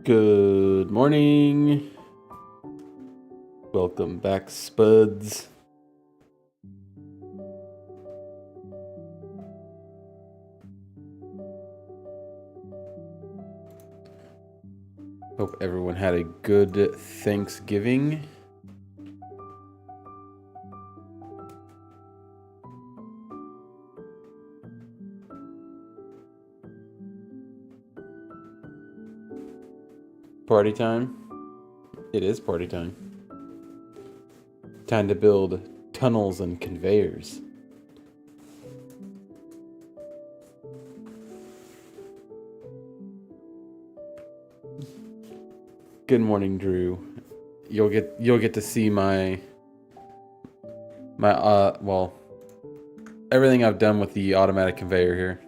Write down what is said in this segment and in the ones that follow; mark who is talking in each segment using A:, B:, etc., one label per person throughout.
A: Good morning. Welcome back, Spuds. Hope everyone had a good Thanksgiving. Party time? It is party time. Time to build tunnels and conveyors. Good morning, Drew. You'll get to see my well, everything I've done with the automatic conveyor here.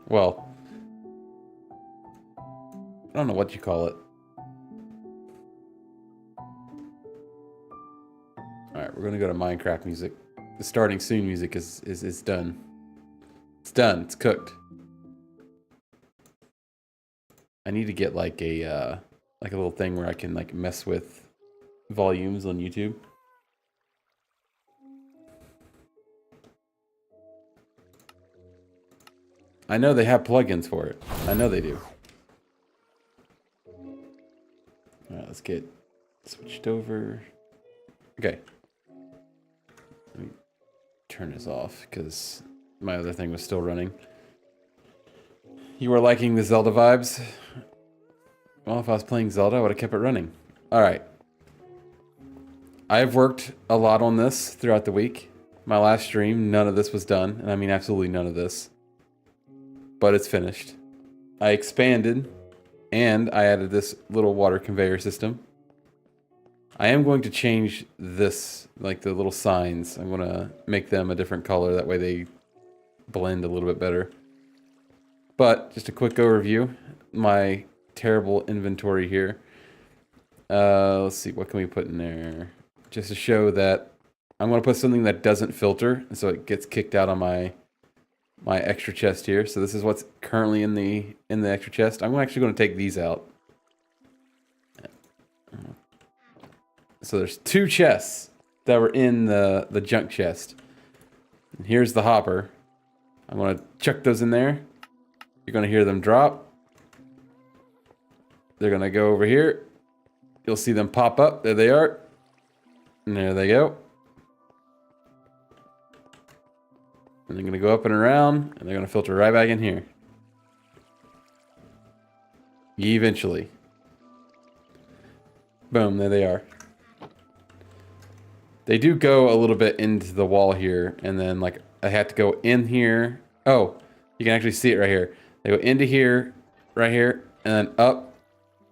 A: Well, I don't know what you call it. Alright, we're gonna go to Minecraft music. The starting soon music is done. It's done, it's cooked. I need to get like a little thing where I can like mess with volumes on YouTube. I know they have plugins for it. I know they do. Alright, let's get switched over. Okay. Let me turn this off because my other thing was still running. You were liking the Zelda vibes? Well, if I was playing Zelda, I would have kept it running. Alright. I've worked a lot on this throughout the week. My last stream, none of this was done. And I mean absolutely none of this. But it's finished. I expanded, and I added this little water conveyor system. I am going to change this, like the little signs. I'm going to make them a different color. That way they blend a little bit better. But, just a quick overview. My terrible inventory here. Let's see, what can we put in there? Just to show that I'm going to put something that doesn't filter, so it gets kicked out on my extra chest here. So this is what's currently in the extra chest. I'm actually going to take these out. So there's 2 chests that were in the junk chest. And here's the hopper. I'm going to chuck those in there. You're going to hear them drop. They're going to go over here. You'll see them pop up. There they are. And there they go. And they're going to go up and around, and they're going to filter right back in here. Eventually. Boom, there they are. They do go a little bit into the wall here, and then like I have to go in here. Oh, you can actually see it right here. They go into here, right here, and then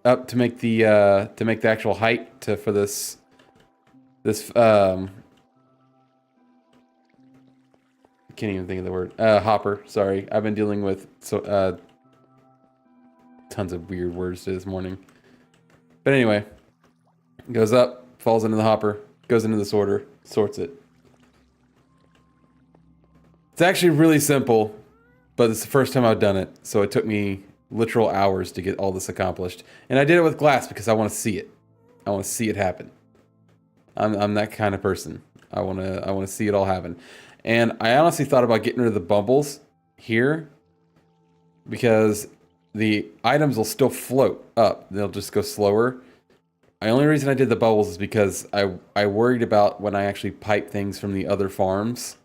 A: up to make the actual height for this can't even think of the word. Hopper, sorry. I've been dealing with tons of weird words this morning. But anyway, it goes up, falls into the hopper, goes into the sorter, sorts it. It's actually really simple, but it's the first time I've done it, so it took me literal hours to get all this accomplished. And I did it with glass because I want to see it. I want to see it happen. I'm that kind of person. I want to see it all happen. And I honestly thought about getting rid of the bubbles here because the items will still float up. They'll just go slower. The only reason I did the bubbles is because I worried about when I actually pipe things from the other farms,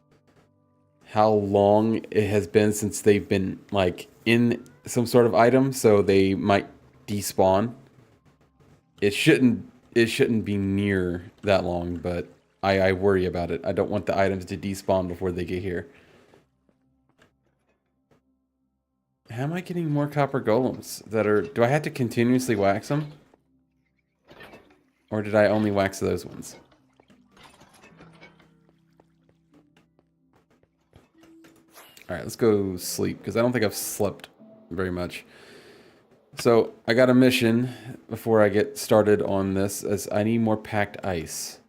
A: how long it has been since they've been like in some sort of item, so they might despawn. It shouldn't be near that long, but I worry about it. I don't want the items to despawn before they get here. How am I getting more copper golems that are... Do I have to continuously wax them? Or did I only wax those ones? Alright, let's go sleep, because I don't think I've slept very much. So, I got a mission before I get started on this, as I need more packed ice.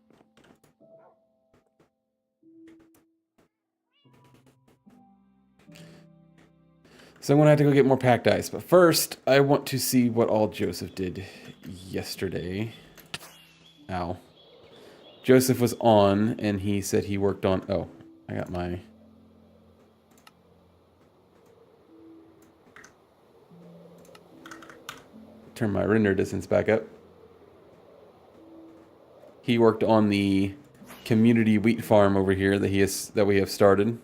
A: So I'm going to have to go get more packed ice. But first, I want to see what all Joseph did yesterday. Ow. Joseph was on, and he said he worked on... Oh, I got my... Turn my render distance back up. He worked on the community wheat farm over here that we have started.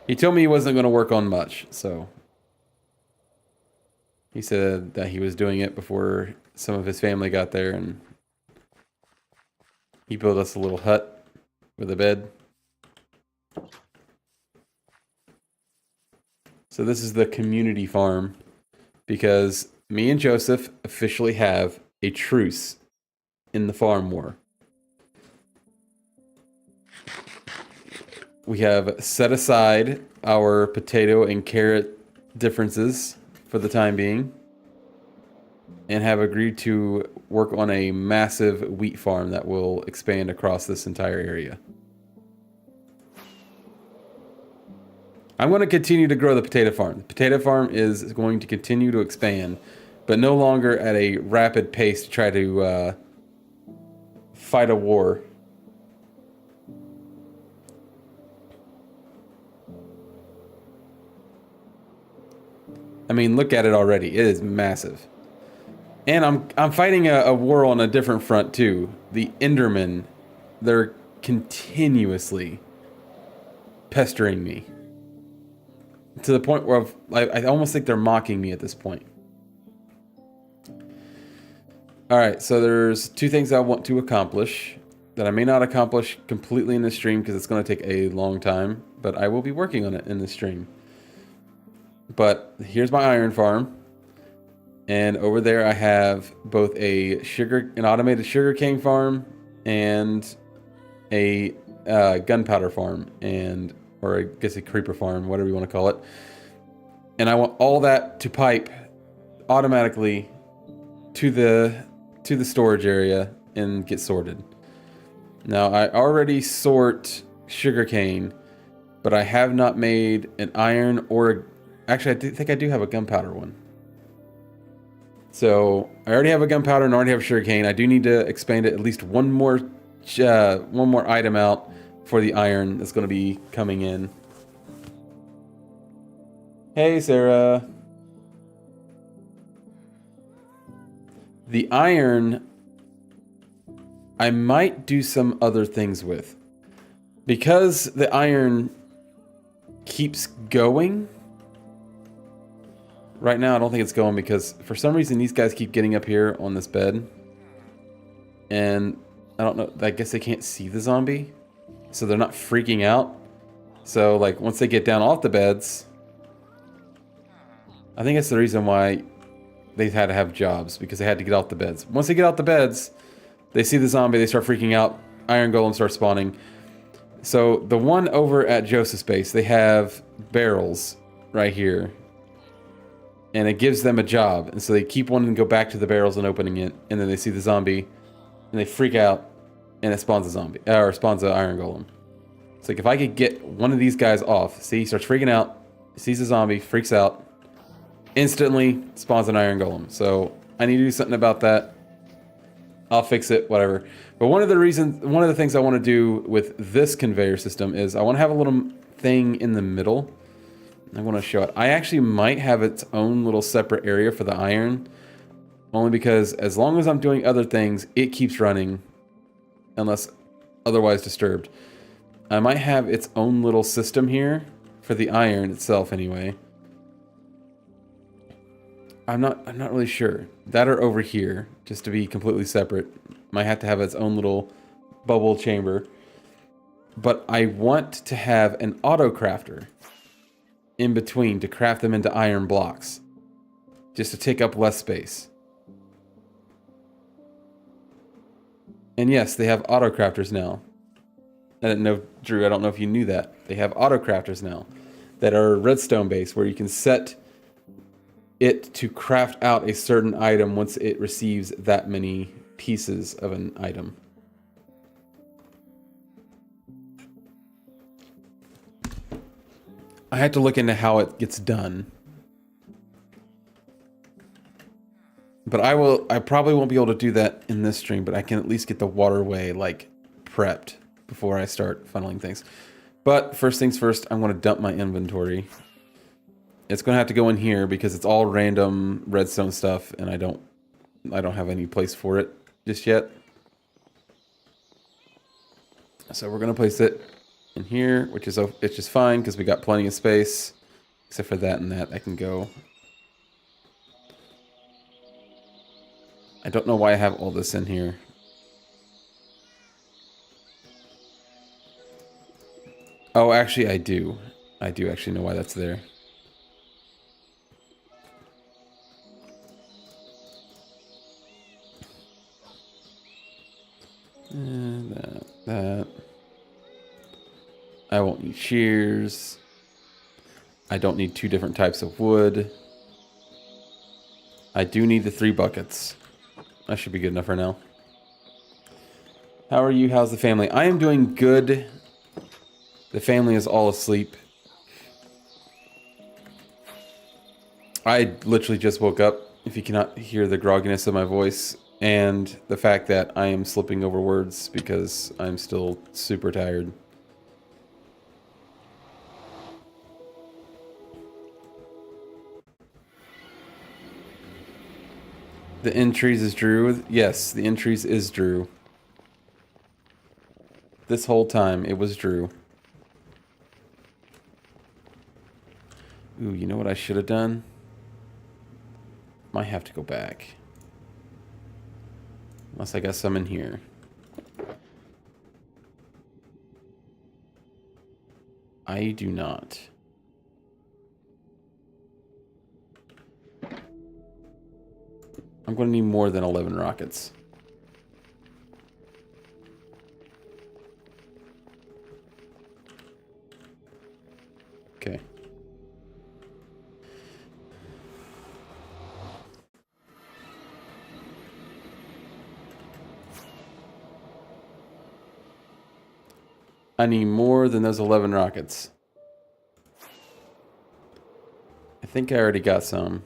A: He told me he wasn't going to work on much, so... He said that he was doing it before some of his family got there, and... He built us a little hut with a bed. So this is the community farm, because me and Joseph officially have a truce in the farm war. We have set aside our potato and carrot differences for the time being, and have agreed to work on a massive wheat farm that will expand across this entire area. I'm going to continue to grow the potato farm. The potato farm is going to continue to expand, but no longer at a rapid pace to try to fight a war. I mean, look at it already. It is massive. And I'm fighting a war on a different front too. The Endermen, they're continuously pestering me. To the point where I almost think they're mocking me at this point. Alright, so there's two things I want to accomplish that I may not accomplish completely in this stream because it's going to take a long time, but I will be working on it in this stream. But here's my iron farm. And over there I have both an automated sugarcane farm and a gunpowder farm, or I guess a creeper farm, whatever you want to call it. And I want all that to pipe automatically to the storage area and get sorted. Now I already sort sugarcane, but I have not made an iron or actually I think I do have a gunpowder one. So I already have a gunpowder and already have sugarcane. I do need to expand it at least one more item out for the iron that's going to be coming in. Hey, Sarah. The iron, I might do some other things with. Because the iron keeps going. Right now, I don't think it's going because for some reason these guys keep getting up here on this bed. And I don't know, I guess they can't see the zombie. So they're not freaking out. So like once they get down off the beds, I think that's the reason why they had to have jobs, because they had to get off the beds. Once they get off the beds, they see the zombie, they start freaking out, iron golems start spawning. So the one over at Joseph's base, they have barrels right here. And it gives them a job. And so they keep wanting to go back to the barrels and opening it. And then they see the zombie. And they freak out. And it spawns a zombie. Or spawns an iron golem. It's like if I could get one of these guys off. See, he starts freaking out. Sees the zombie. Freaks out. Instantly spawns an iron golem. So I need to do something about that. I'll fix it. Whatever. But one of the things I want to do with this conveyor system is I want to have a little thing in the middle. I want to show it. I actually might have its own little separate area for the iron. Only because as long as I'm doing other things, it keeps running. Unless otherwise disturbed. I might have its own little system here. For the iron itself anyway. I'm not really sure. That or over here, just to be completely separate. Might have to have its own little bubble chamber. But I want to have an auto crafter in between to craft them into iron blocks. Just to take up less space. And yes, they have auto crafters now. I didn't know, Drew, I don't know if you knew that. They have auto crafters now that are redstone based where you can set it to craft out a certain item once it receives that many pieces of an item. I had to look into how it gets done. But I probably won't be able to do that in this stream, but I can at least get the waterway like prepped before I start funneling things. But first things first, I'm going to dump my inventory. It's going to have to go in here because it's all random redstone stuff and I don't have any place for it just yet. So we're going to place it in here, which is it's just fine because we got plenty of space. Except for that and that, I can go. I don't know why I have all this in here. Oh, actually I do. I do actually know why that's there. And that. I won't need shears. I don't need 2 different types of wood. I do need the 3 buckets. That should be good enough for now. How are you? How's the family? I am doing good. The family is all asleep. I literally just woke up, if you cannot hear the grogginess of my voice, and the fact that I am slipping over words because I'm still super tired. The entries is Drew. Yes, the entries is Drew. This whole time, it was Drew. Ooh, you know what I should have done? Might have to go back. Unless I got some in here. I do not. I'm going to need more than 11 rockets. Okay. I need more than those 11 rockets. I think I already got some.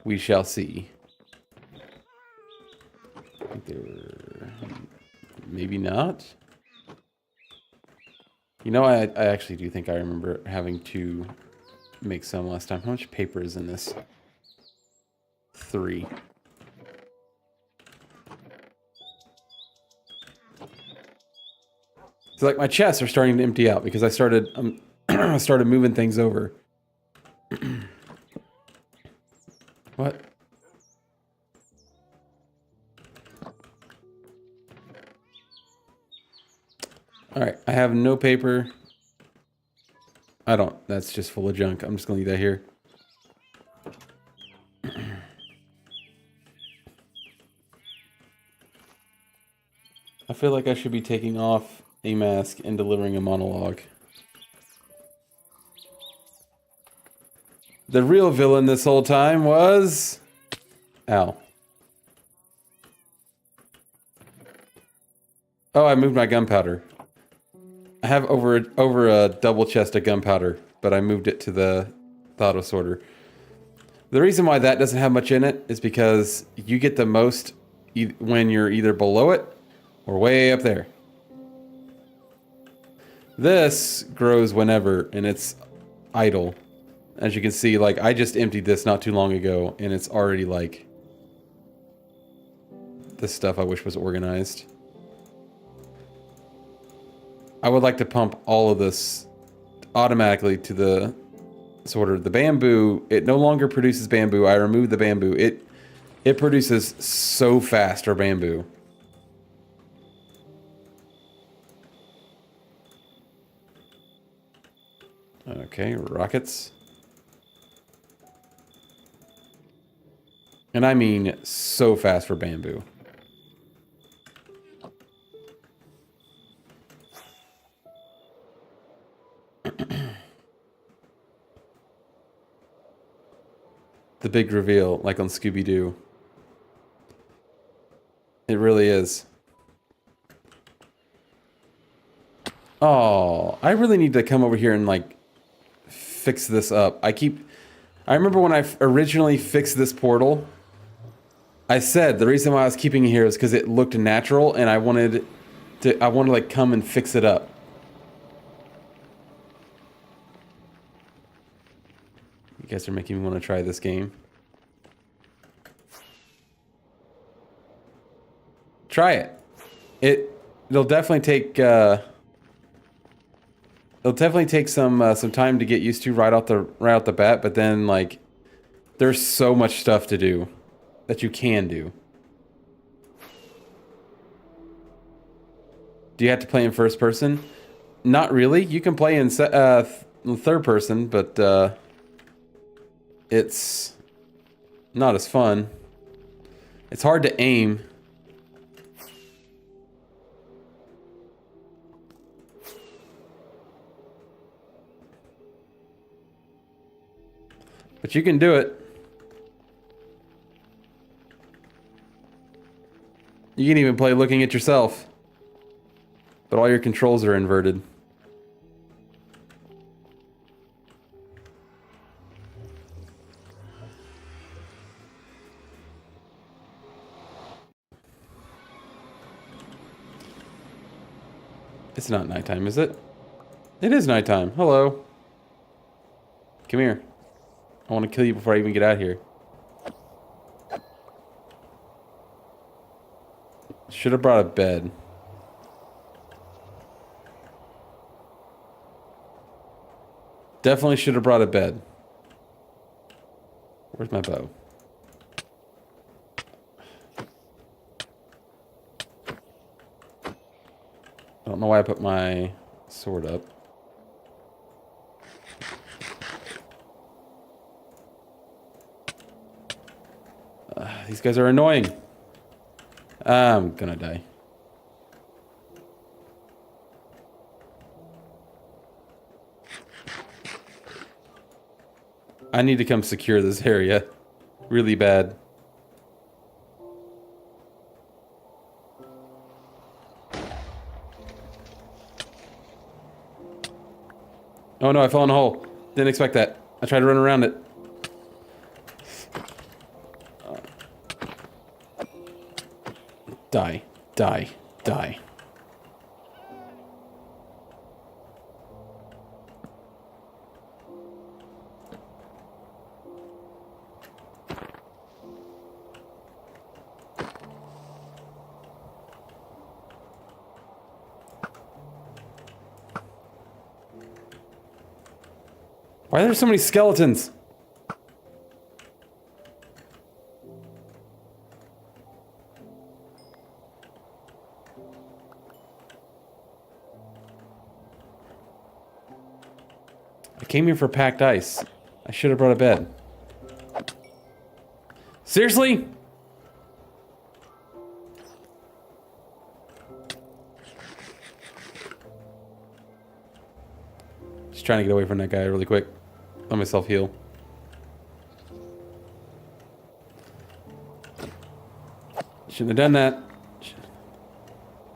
A: We shall see. I think they were... Maybe not? You know, I actually do think I remember having to make some last time. How much paper is in this? 3. It's like my chests are starting to empty out because I started started moving things over. What? Alright, I have no paper. I don't. That's just full of junk. I'm just going to leave that here. I feel like I should be taking off a mask and delivering a monologue. The real villain this whole time was... Ow. Oh, I moved my gunpowder. I have over a double chest of gunpowder, but I moved it to the auto sorter. The reason why that doesn't have much in it is because you get the most when you're either below it or way up there. This grows whenever, and it's idle. As you can see, like, I just emptied this not too long ago, and it's already, like... This stuff I wish was organized. I would like to pump all of this automatically to the sorter. The bamboo, it no longer produces bamboo. I removed the bamboo. It produces so fast for bamboo. Okay, rockets. And I mean so fast for bamboo. The big reveal, like on Scooby-Doo. It really is. Oh, I really need to come over here and like fix this up. I remember when I originally fixed this portal, I said the reason why I was keeping it here is because it looked natural and I wanted to like come and fix it up. You guys are making me want to try this game. Try it. It'll definitely take some time to get used to right out the bat, but then like there's so much stuff to do that you can do. Do you have to play in first person? Not really. You can play in third person, but it's not as fun. It's hard to aim. But you can do it. You can even play looking at yourself. But all your controls are inverted. It's not nighttime, is it? It is nighttime. Hello. Come here. I want to kill you before I even get out here. Should have brought a bed. Definitely should have brought a bed. Where's my bow? I don't know why I put my sword up. These guys are annoying. I'm gonna die. I need to come secure this area really bad. Oh no, I fell in a hole. Didn't expect that. I tried to run around it. Die, die, die. Why are there so many skeletons? I came here for packed ice. I should have brought a bed. Seriously? Just trying to get away from that guy really quick. Let myself heal. Shouldn't have done that.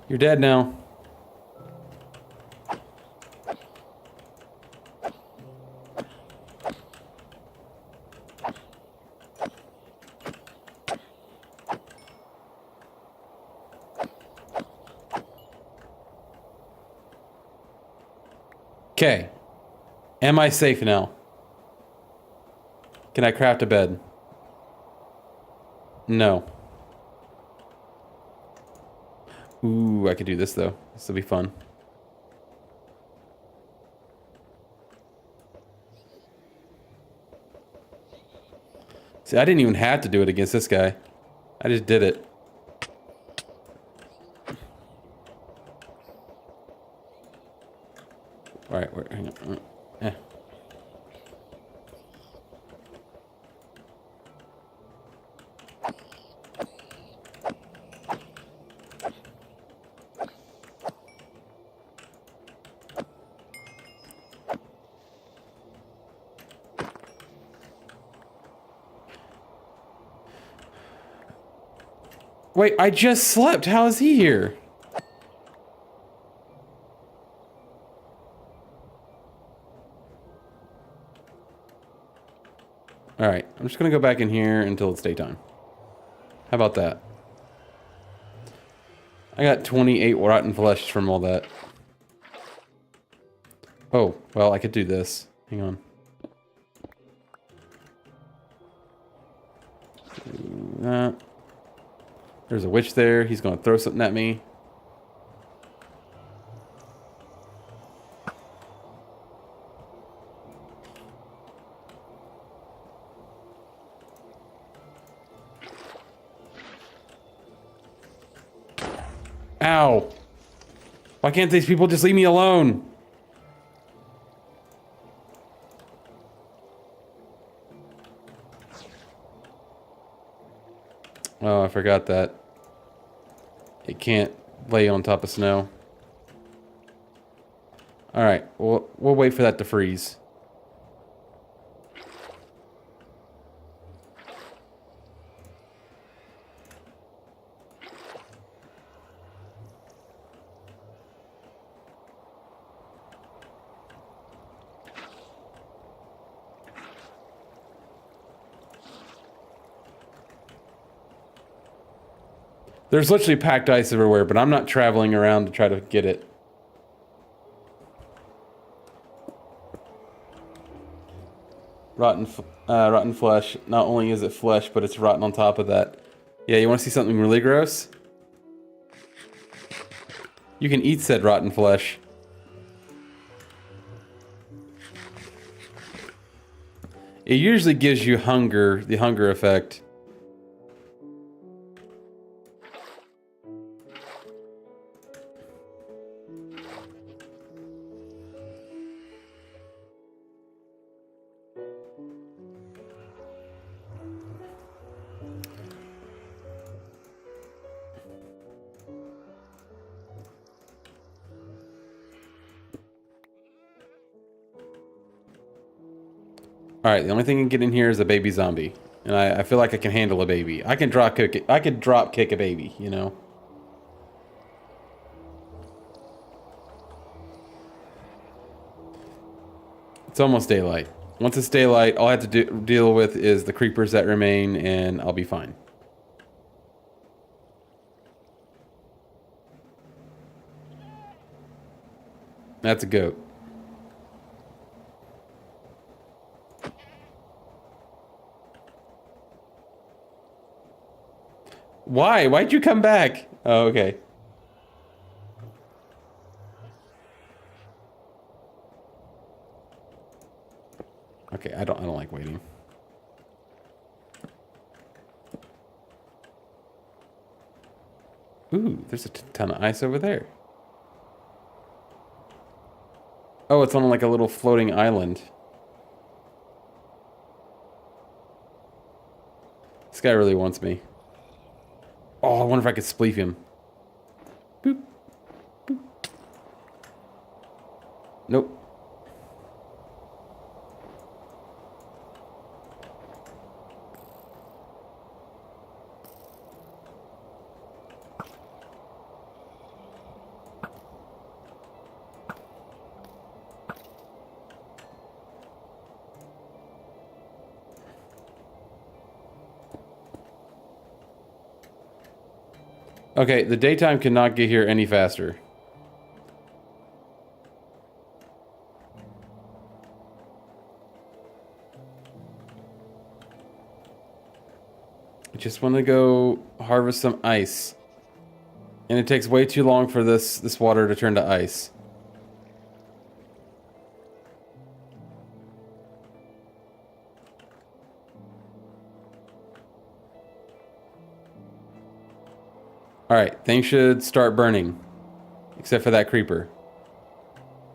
A: You're dead now. Okay. Am I safe now? Can I craft a bed? No. Ooh, I could do this though. This will be fun. See, I didn't even have to do it against this guy. I just did it. Alright, hang on. Wait, I just slept. How is he here? Alright, I'm just gonna go back in here until it's daytime. How about that? I got 28 rotten flesh from all that. Oh, well, I could do this. Hang on. Do that. There's a witch there. He's gonna throw something at me. Ow! Why can't these people just leave me alone? Oh, I forgot that. It can't lay on top of snow. Alright, we'll wait for that to freeze. There's literally packed ice everywhere, but I'm not traveling around to try to get it. Rotten flesh. Not only is it flesh, but it's rotten on top of that. Yeah, you want to see something really gross? You can eat said rotten flesh. It usually gives you hunger, the hunger effect. Alright, the only thing I can get in here is a baby zombie. And I feel like I can handle a baby. I can drop kick a baby, you know? It's almost daylight. Once it's daylight, all I have to deal with is the creepers that remain, and I'll be fine. That's a goat. Why? Why'd you come back? Oh, okay. Okay, I don't like waiting. Ooh, there's a ton of ice over there. Oh, it's on like a little floating island. This guy really wants me. Oh, I wonder if I could spleef him. Boop. Boop. Nope. Okay, the daytime cannot get here any faster. I just want to go harvest some ice. And it takes way too long for this water to turn to ice. Alright, things should start burning. Except for that creeper.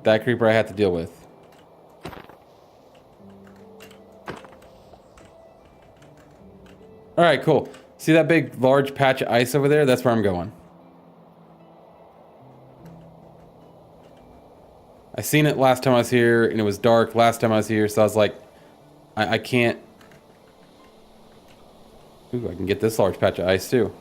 A: That creeper I have to deal with. Alright, cool. See that big, large patch of ice over there? That's where I'm going. I seen it last time I was here, and it was dark last time I was here, so I was like, I can't... Ooh, I can get this large patch of ice, too.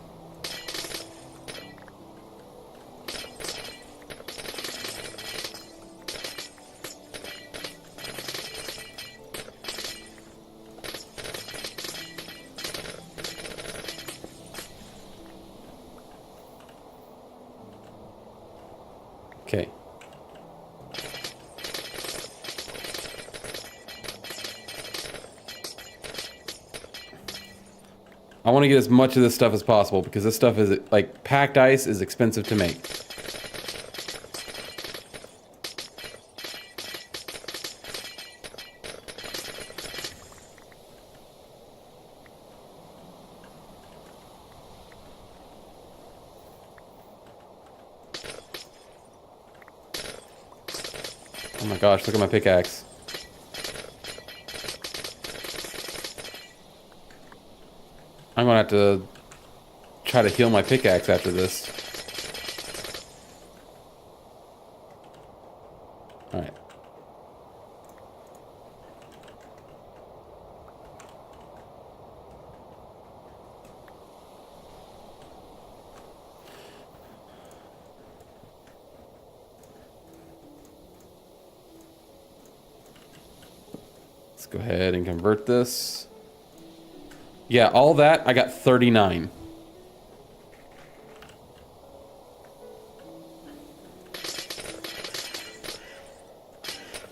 A: Okay. I want to get as much of this stuff as possible because this stuff is, like, packed ice is expensive to make. Oh my gosh, look at my pickaxe. I'm gonna have to try to heal my pickaxe after this. Alright. Let's go ahead and convert this. Yeah, all that, I got 39.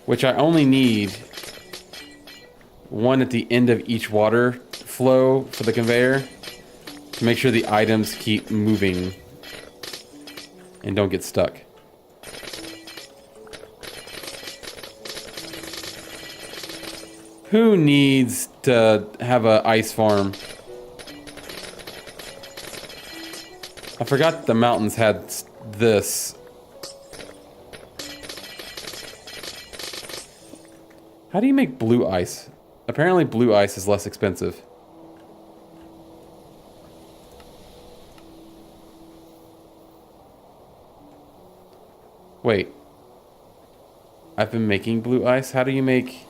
A: Which I only need one at the end of each water flow for the conveyor to make sure the items keep moving and don't get stuck. Who needs to have an ice farm? I forgot the mountains had this. How do you make blue ice? Apparently blue ice is less expensive. Wait. I've been making blue ice? How do you make...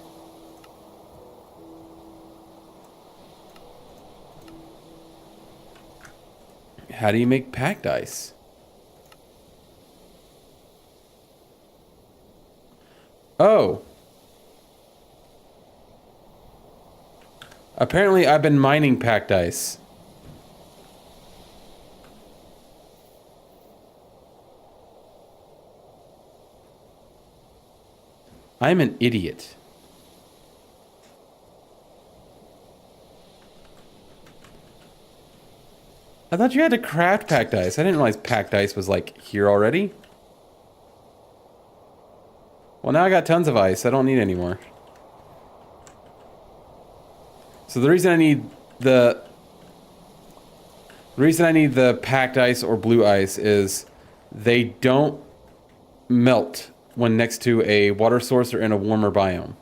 A: How do you make packed ice? Oh. Apparently I've been mining packed ice. I'm an idiot. I thought you had to craft packed ice. I didn't realize packed ice was like here already. Well, now I got tons of ice. I don't need any more. So the reason I need the packed ice or blue ice is they don't melt when next to a water source or in a warmer biome.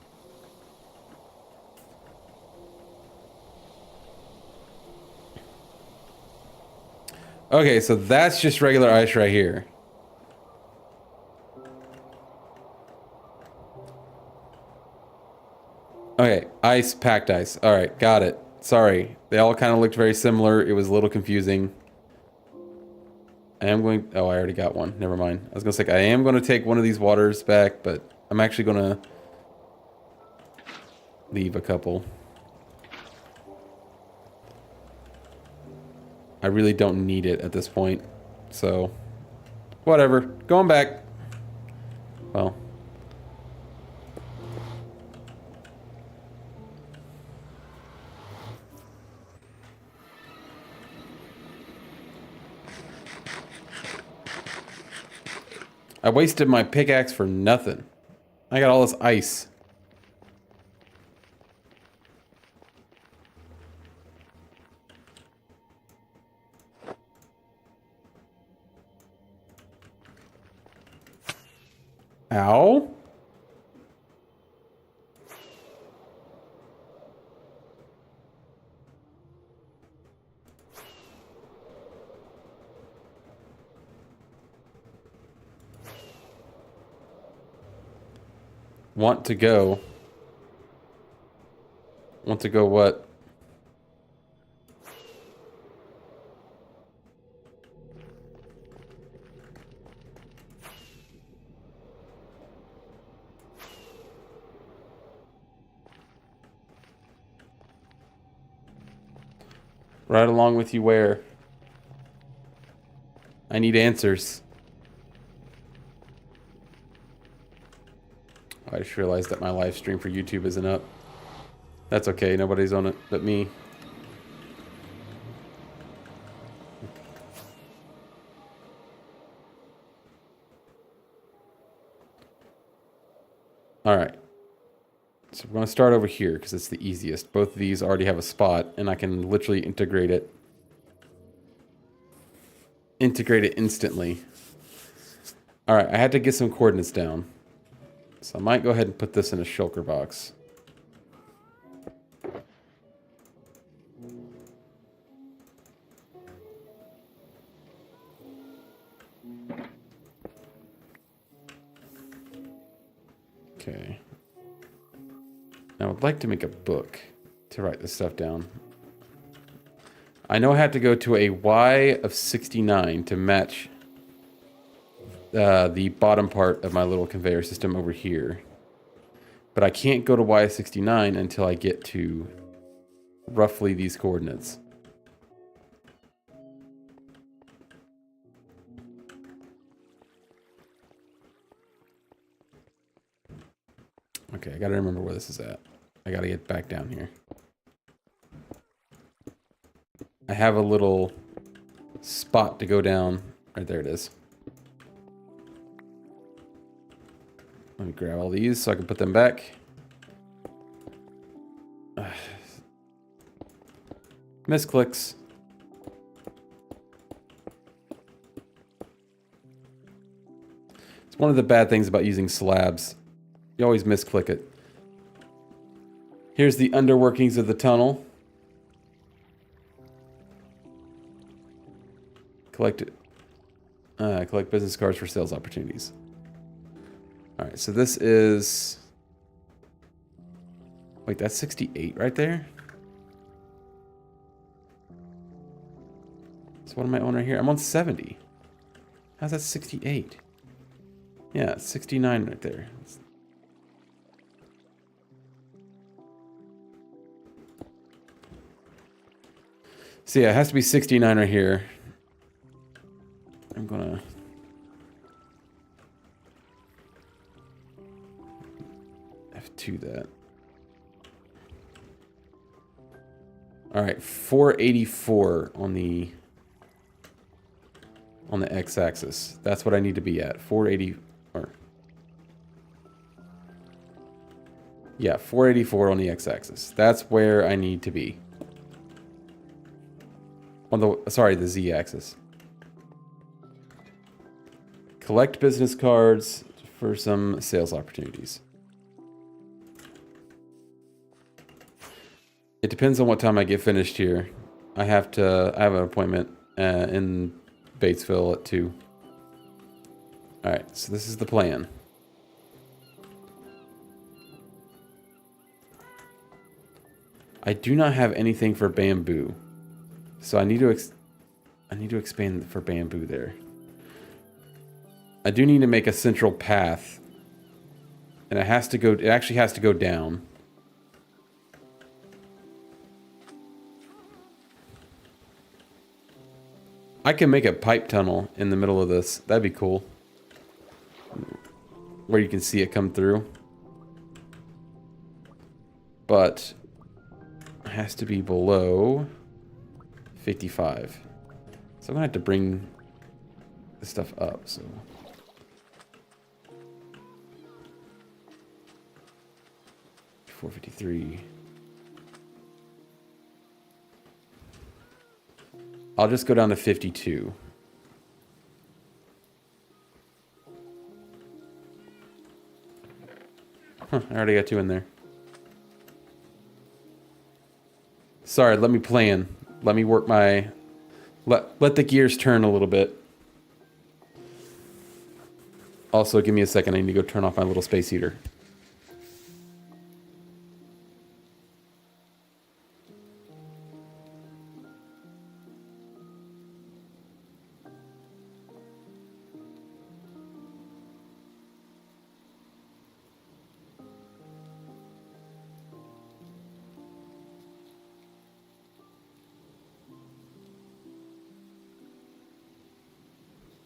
A: Okay, so that's just regular ice right here. Okay, ice, packed ice. Alright, got it. Sorry. They all kind of looked very similar. It was a little confusing. I am going... Oh, I already got one. Never mind. I was going to say, I am going to take one of these waters back, but I'm actually going to leave a couple. I really don't need it at this point. So, whatever. Going back. Well. I wasted my pickaxe for nothing. I got all this ice. Ow. Want to go. Want to go what? Right along with you where? I need answers. I just realized that my live stream for YouTube isn't up. That's okay, nobody's on it but me. Alright. So we're going to start over here because it's the easiest. Both of these already have a spot and I can literally integrate it. Integrate it instantly. Alright, I had to get some coordinates down. So I might go ahead and put this in a shulker box. Okay. Now I would like to make a book to write this stuff down. I know I have to go to a Y of 69 to match the bottom part of my little conveyor system over here. But I can't go to Y of 69 until I get to roughly these coordinates. Okay, I gotta remember where this is at. I gotta get back down here. I have a little spot to go down. Right there it is. Let me grab all these so I can put them back. Misclicks. It's one of the bad things about using slabs. You always misclick it. Here's the underworkings of the tunnel. Collect business cards for sales opportunities. All right, so this is... Wait, that's 68 right there? So what am I on right here? I'm on 70. How's that 68? Yeah, it's 69 right there. So yeah, it has to be 69 right here. I'm gonna... F2 that. Alright, 484 on the x-axis. That's what I need to be at. 480... Or, yeah, 484 on the x-axis. That's where I need to be. On the... Sorry, the z-axis. Collect business cards for some sales opportunities. It depends on what time I get finished here. I have an appointment in Batesville at 2. Alright, so this is the plan. I do not have anything for bamboo. So I need to expand for bamboo there. I do need to make a central path. And it actually has to go down. I can make a pipe tunnel in the middle of this. That'd be cool. Where you can see it come through. But it has to be below 55. So I'm gonna have to bring this stuff up, so. $453. I'll just go down to 52. Huh, I already got 2 in there. Sorry, let me plan. Let me work my... Let the gears turn a little bit. Also, give me a second. I need to go turn off my little space heater.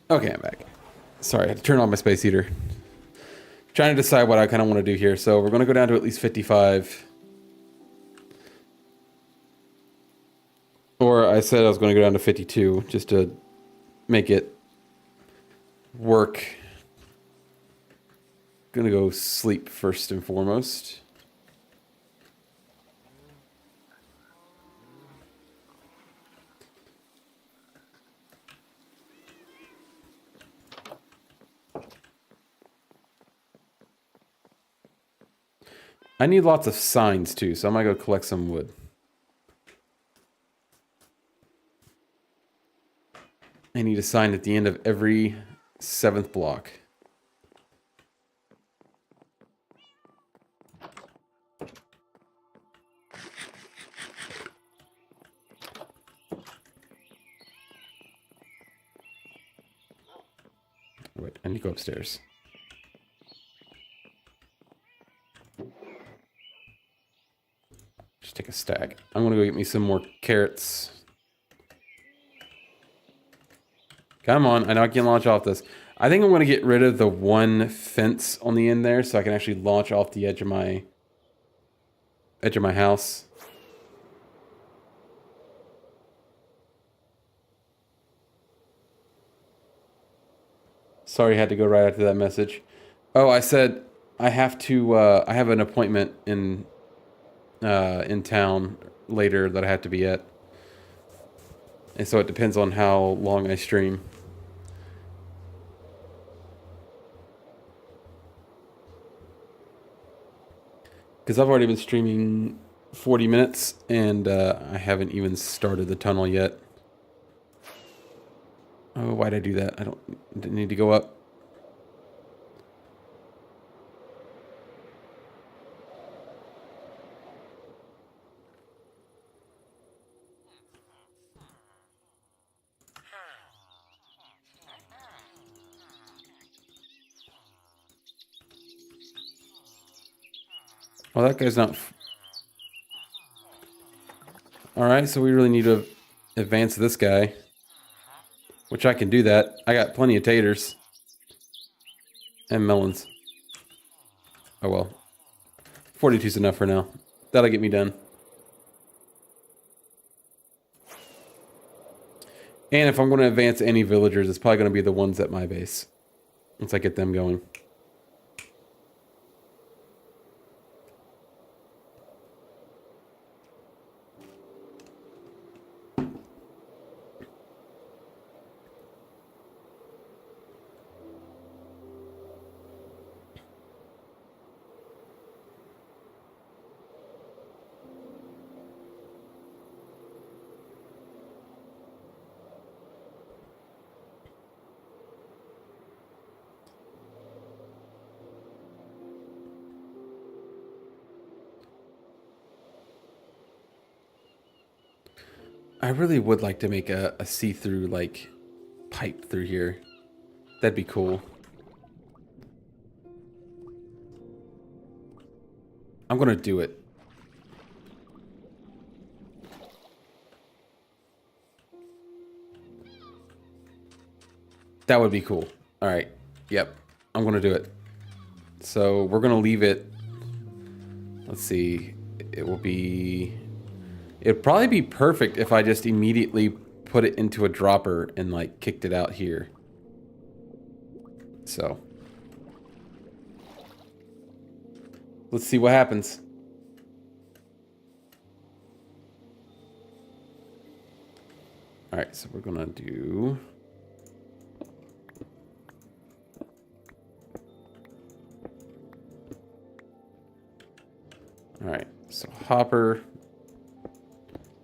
A: Okay, I'm back. Sorry, I had to turn on my space heater. Trying to decide what I kind of want to do here. So we're going to go down to at least 55. Or I said I was going to go down to 52 just to make it work. Gonna go sleep first and foremost. I need lots of signs too, so I'm gonna go collect some wood. I need a sign at the end of every 7th block. Wait, I need to go upstairs. Just take a stack. I'm gonna go get me some more carrots. Come on, I know I can launch off this. I think I'm gonna get rid of the one fence on the end there so I can actually launch off the edge of my house. Sorry, I had to go right after that message. Oh, I said I have to. I have an appointment in town later that I have to be at, and so it depends on how long I stream. Because I've already been streaming 40 minutes, and I haven't even started the tunnel yet. Oh, why'd I do that? Didn't need to go up. Well, that guy's not... Alright, so we really need to advance this guy. Which I can do that. I got plenty of taters. And melons. Oh well. 42's enough for now. That'll get me done. And if I'm going to advance any villagers, it's probably going to be the ones at my base. Once I get them going. I really would like to make a see-through, like, pipe through here. That'd be cool. I'm gonna do it. That would be cool. Alright. Yep. I'm gonna do it. So, we're gonna leave it... Let's see. It will be... It'd probably be perfect if I just immediately put it into a dropper and, like, kicked it out here. So. Let's see what happens. Alright, so we're gonna do... Alright, so hopper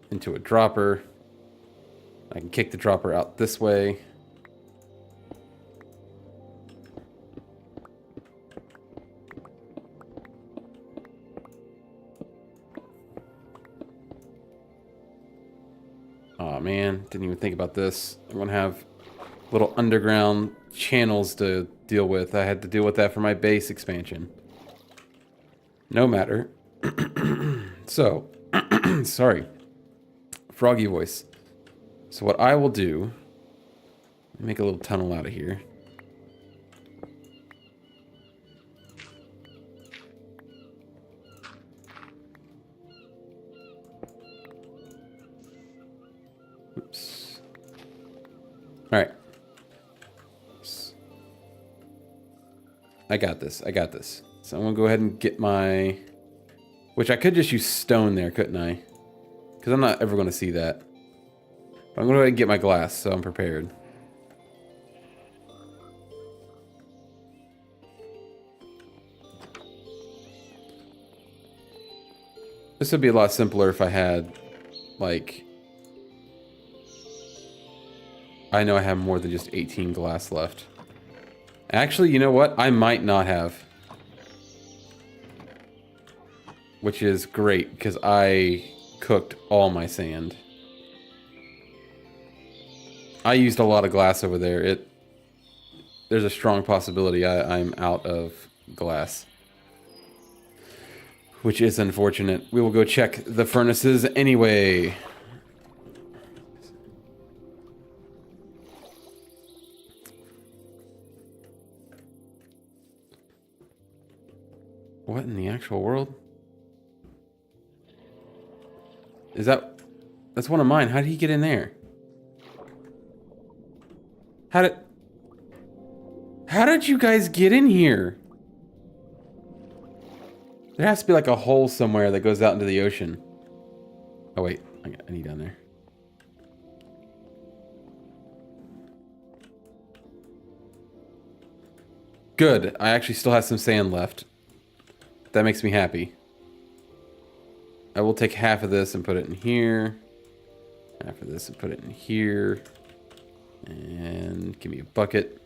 A: into a dropper. I can kick the dropper out this way. Oh man, didn't even think about this. I'm gonna have little underground channels to deal with. I had to deal with that for my base expansion. No matter. So, sorry. Froggy voice. So what I will do, make a little tunnel out of here. Oops. All right. I got this. I got this. So I'm going to go ahead and get my... Which I could just use stone there, couldn't I? Because I'm not ever going to see that. But I'm going to go ahead and get my glass so I'm prepared. This would be a lot simpler if I had, like... I know I have more than just 18 glass left. Actually, you know what? I might not have. Which is great, because I cooked all my sand. I used a lot of glass over there. There's a strong possibility I'm out of glass. Which is unfortunate. We will go check the furnaces anyway. What in the actual world? Is that... That's one of mine. How did he get in there? How did you guys get in here? There has to be like a hole somewhere that goes out into the ocean. Oh wait, I need down there. Good. I actually still have some sand left. That makes me happy. I will take half of this and put it in here. Half of this and put it in here. And give me a bucket.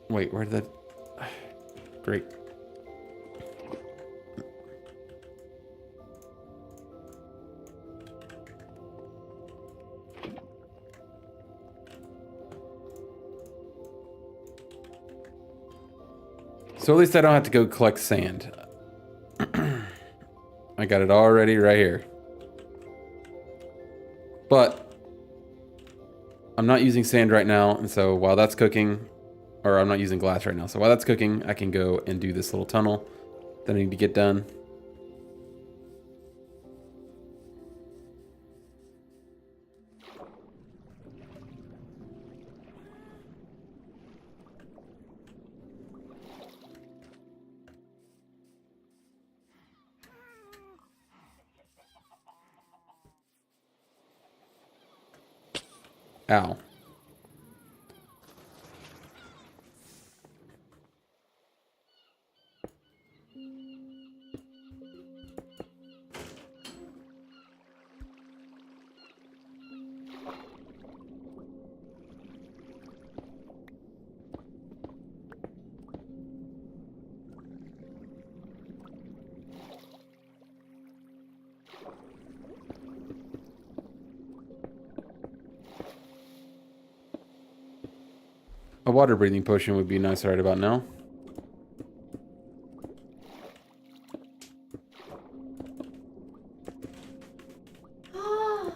A: Wait, where did that... Great. So at least I don't have to go collect sand. I got it already right here. But I'm not using sand right now, and so while that's cooking, or I'm not using glass right now, so while that's cooking, I can go and do this little tunnel that I need to get done. Ow. A water breathing potion would be nice right about now.
B: Oh,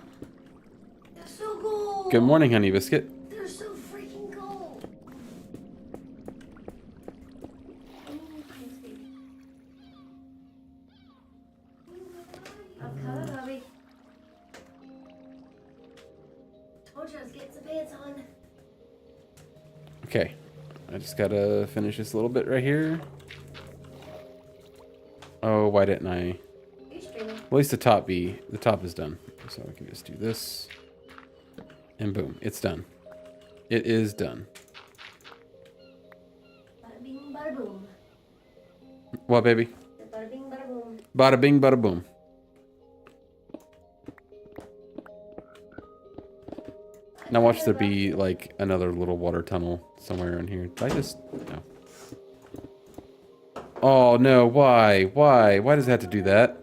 B: they're so cool.
A: Good morning, Honey Biscuit.
B: They're so freaking cool. I'm coming, Bobby. Told you I was getting some pants on.
A: Okay, I just gotta finish this little bit right here. Oh, why didn't I? At least the top is done. So I can just do this. And boom, it's done. It is done.
B: Bada bing, bada boom.
A: What, baby?
B: Bada bing, bada boom.
A: Bada bing, bada boom. Now watch there be like another little water tunnel somewhere in here. Did I just... No. Oh no, why? Why? Why does it have to do that?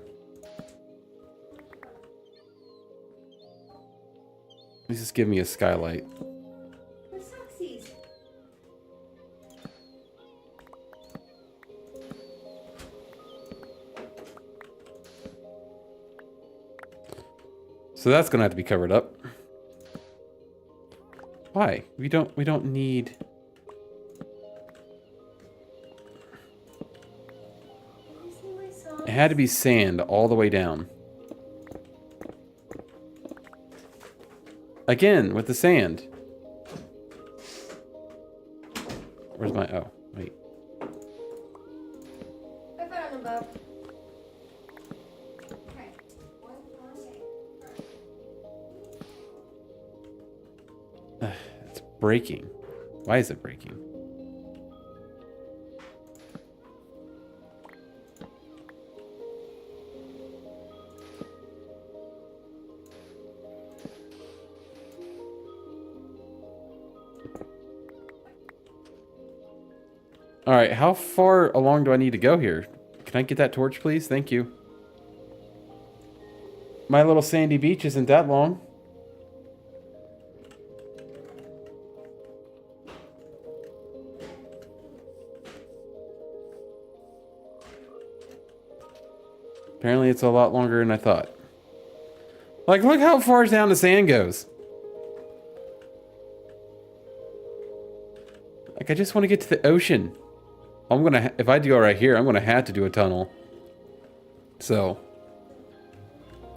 A: Please just give me a skylight.
B: Where's Soxies?
A: So that's gonna have to be covered up. Why? We don't need...
B: You see my socks?
A: It had to be sand all the way down. Again, with the sand. Where's my... Oh, wait.
B: I found them, Bob. Okay. One day.
A: It's breaking. Why is it breaking? All right, how far along do I need to go here? Can I get that torch, please? Thank you. My little sandy beach isn't that long. Apparently it's a lot longer than I thought. Like, look how far down the sand goes. Like, I just want to get to the ocean. I'm gonna, if I go right here, I'm gonna have to do a tunnel. So,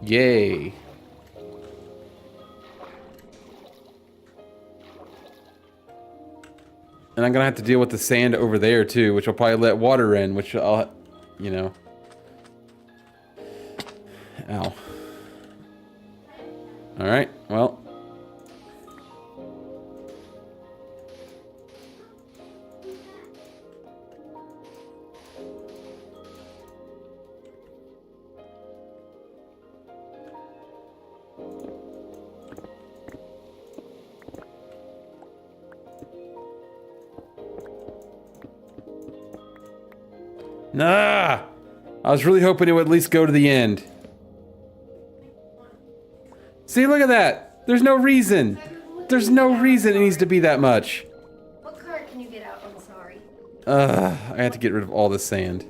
A: yay. And I'm gonna have to deal with the sand over there too, which will probably let water in, which I'll, you know. Ow. Alright, well. Nah! I was really hoping it would at least go to the end. See, look at that! There's no reason! There's no reason it needs to be that much.
B: What card can you get out? I'm sorry.
A: I have to get rid of all this sand.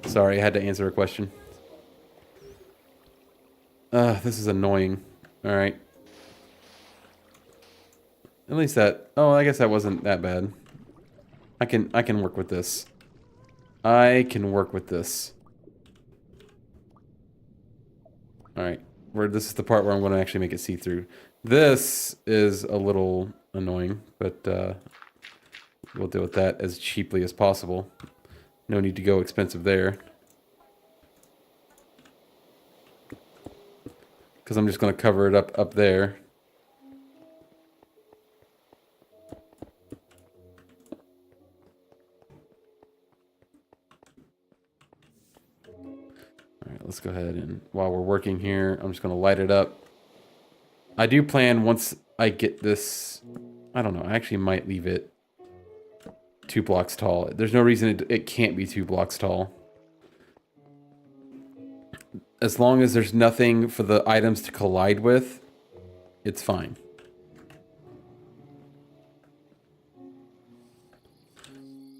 A: Sorry, I had to answer a question. This is annoying. Alright. At least that... Oh, I guess that wasn't that bad. I can work with this. I can work with this. Alright. This is the part where I'm going to actually make it see-through. This is a little annoying, but we'll deal with that as cheaply as possible. No need to go expensive there. Because I'm just going to cover it up there. Alright, let's go ahead and while we're working here, I'm just going to light it up. I do plan once I get this... I don't know, I actually might leave it 2 blocks tall. There's no reason it can't be 2 blocks tall. As long as there's nothing for the items to collide with, it's fine.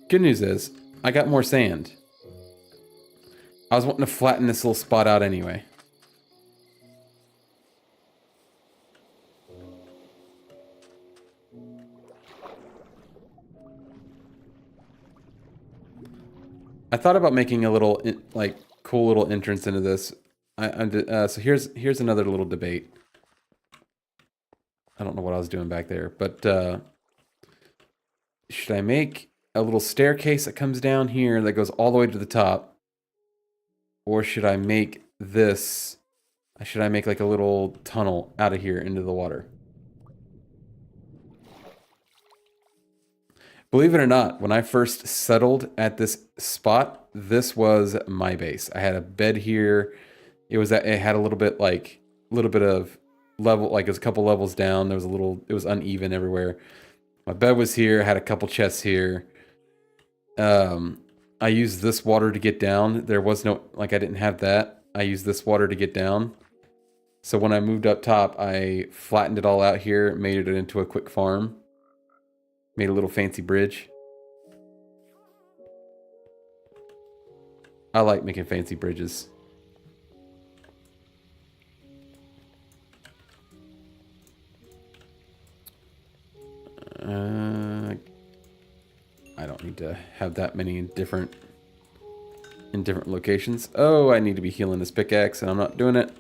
A: Good news is, I got more sand. I was wanting to flatten this little spot out anyway. I thought about making a little, like, cool little entrance into this. So here's another little debate. I don't know what I was doing back there, but should I make a little staircase that comes down here that goes all the way to the top? Or should I make this... Should I make like a little tunnel out of here into the water? Believe it or not, when I first settled at this spot, this was my base. I had a bed here. It had a little bit of level, like it was a couple levels down. It was uneven everywhere. My bed was here. I had a couple chests here. I used this water to get down. There was no, like I didn't have that. I used this water to get down. So when I moved up top, I flattened it all out here, made it into a quick farm. Made a little fancy bridge. I like making fancy bridges. I don't need to have that many in different locations. Oh, I need to be healing this pickaxe, and I'm not doing it.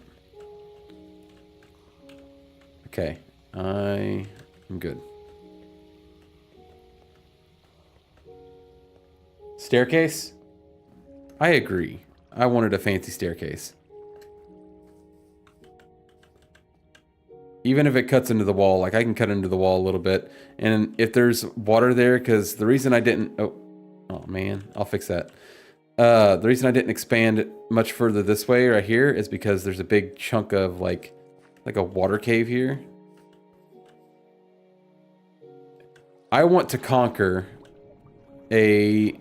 A: Okay, I am good. Staircase? I agree. I wanted a fancy staircase. Even if it cuts into the wall, like I can cut into the wall a little bit. And if there's water there, because the reason I didn't... Oh man, I'll fix that. The reason I didn't expand much further this way right here is because there's a big chunk of like a water cave here. I want to conquer a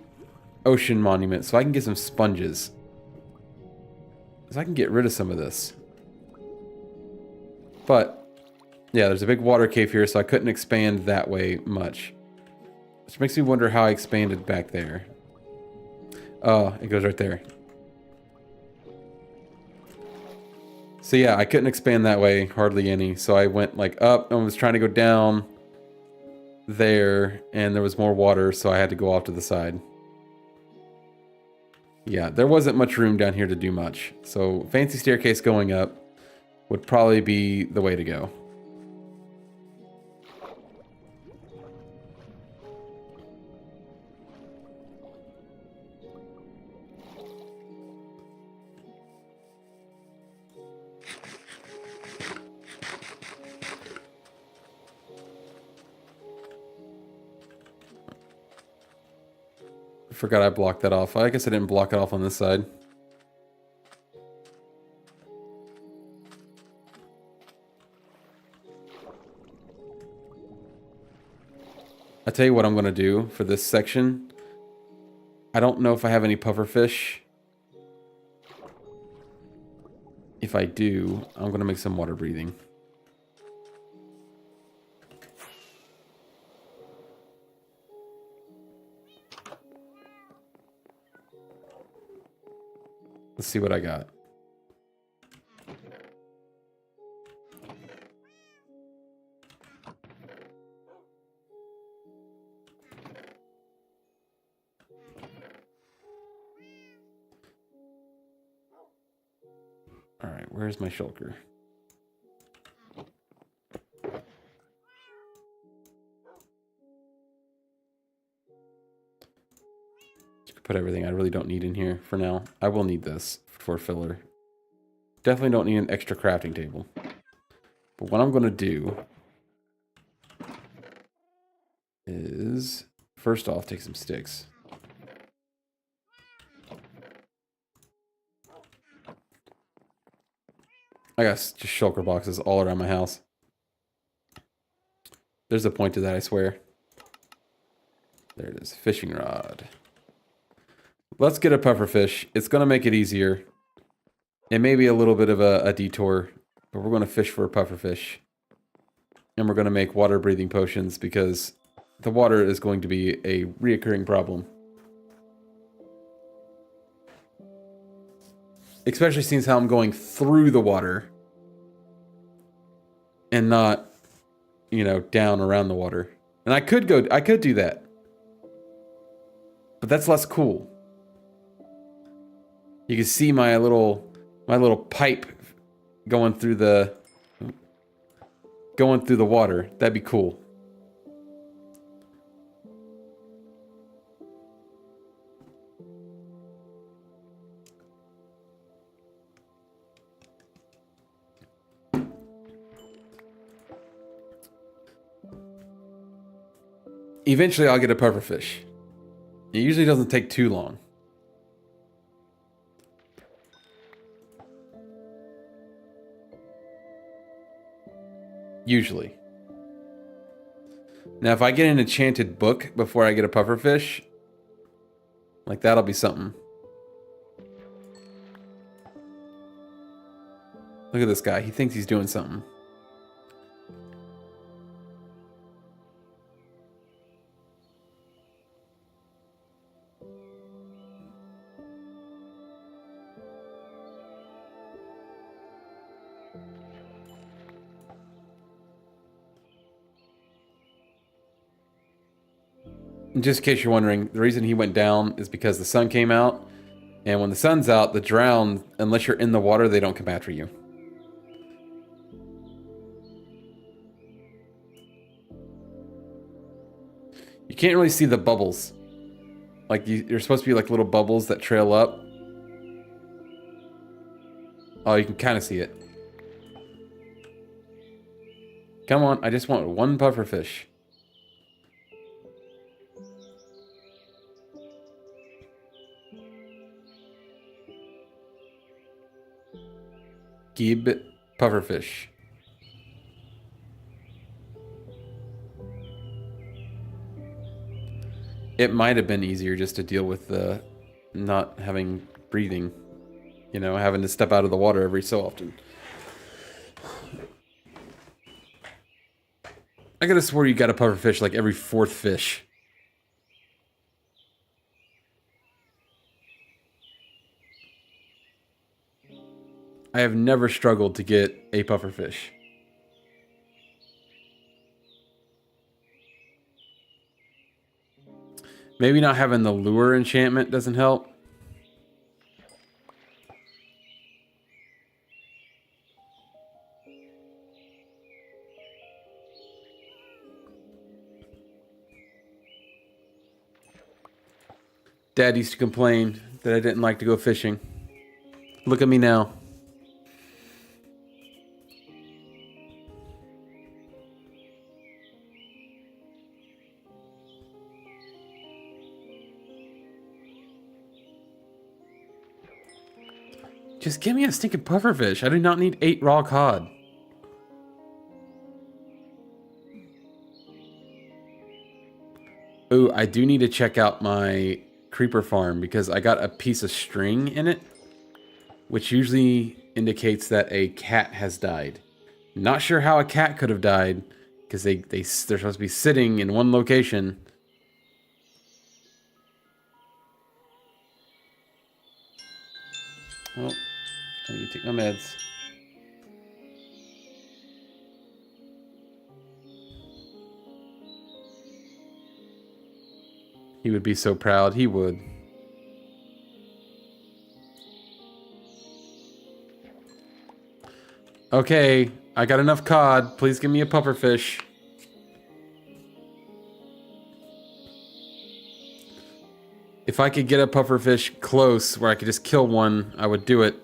A: ocean monument so I can get some sponges. So I can get rid of some of this. But, yeah, there's a big water cave here, so I couldn't expand that way much. Which makes me wonder how I expanded back there. Oh, it goes right there. So yeah, I couldn't expand that way, hardly any. So I went like up and was trying to go down there, and there was more water, so I had to go off to the side. Yeah, there wasn't much room down here to do much. So fancy staircase going up would probably be the way to go. Forgot I blocked that off. I guess I didn't block it off on this side. I tell you what I'm going to do for this section. I don't know if I have any pufferfish. If I do, I'm going to make some water breathing. Let's see what I got. All right, where's my shulker? Put everything I really don't need in here for now. I will need this for filler. Definitely don't need an extra crafting table. But what I'm going to do is, first off, take some sticks. I got just shulker boxes all around my house. There's a point to that, I swear. There it is. Fishing rod. Let's get a pufferfish. It's going to make it easier. It may be a little bit of a detour, but we're going to fish for a pufferfish. And we're going to make water breathing potions because the water is going to be a reoccurring problem. Especially since how I'm going through the water and not, you know, down around the water. And I could do that. But that's less cool. You can see my little pipe going through the water. That'd be cool. Eventually I'll get a pufferfish. It usually doesn't take too long. Usually. Now if I get an enchanted book before I get a pufferfish, like that'll be something. Look at this guy. He thinks he's doing something. Just in case you're wondering, the reason he went down is because the sun came out. And when the sun's out, the drown, unless you're in the water, they don't come after you. You can't really see the bubbles. Like, you're supposed to be like little bubbles that trail up. Oh, you can kind of see it. Come on, I just want one pufferfish. Gib pufferfish. It might have been easier just to deal with the not having breathing. You know, having to step out of the water every so often. I could have swore you got a pufferfish like every fourth fish. I have never struggled to get a pufferfish. Maybe not having the lure enchantment doesn't help. Dad used to complain that I didn't like to go fishing. Look at me now. Just give me a stinking pufferfish. I do not need 8 raw cod. Ooh, I do need to check out my creeper farm because I got a piece of string in it, which usually indicates that a cat has died. Not sure how a cat could have died because they're supposed to be sitting in one location. Well, I need to take my meds. He would be so proud. He would. Okay, I got enough cod. Please give me a pufferfish. If I could get a pufferfish close where I could just kill one, I would do it.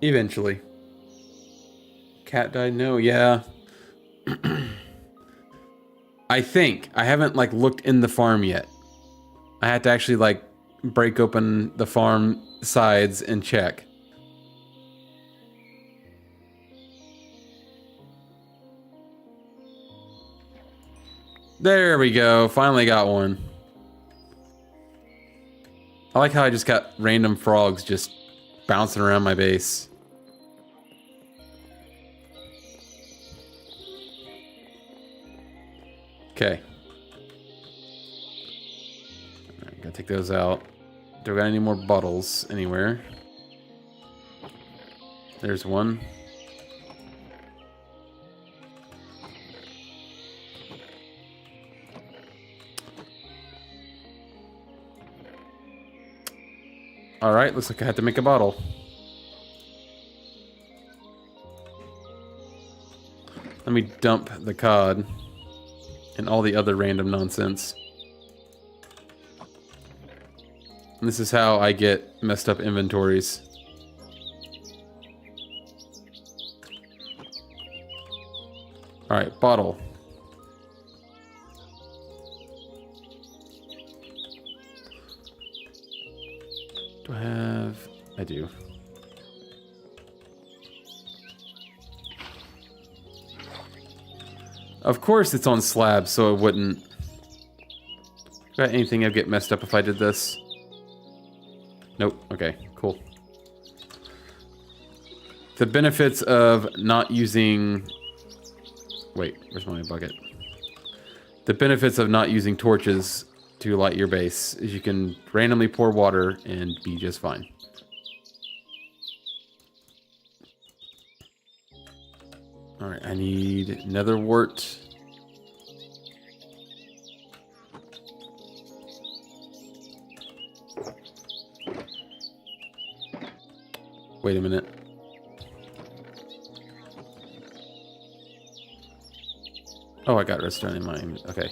A: Eventually. Cat died? No, yeah. I think. I haven't, like, looked in the farm yet. I had to actually, like, break open the farm sides and check. There we go. Finally got one. I like how I just got random frogs just bouncing around my base. Okay. Alright, gotta take those out. Do I got any more bottles anywhere? There's one. Alright, looks like I had to make a bottle. Let me dump the cod and all the other random nonsense. And this is how I get messed up inventories. Alright, bottle. Do I have... I do. Of course it's on slabs, so it wouldn't... Got anything that'd get messed up if I did this? Nope. Okay, cool. The benefits of not using... Wait, where's my bucket? The benefits of not using torches to light your base is you can randomly pour water and be just fine. Alright, I need nether wart. Wait a minute. Oh, I got redstone in mine. Okay.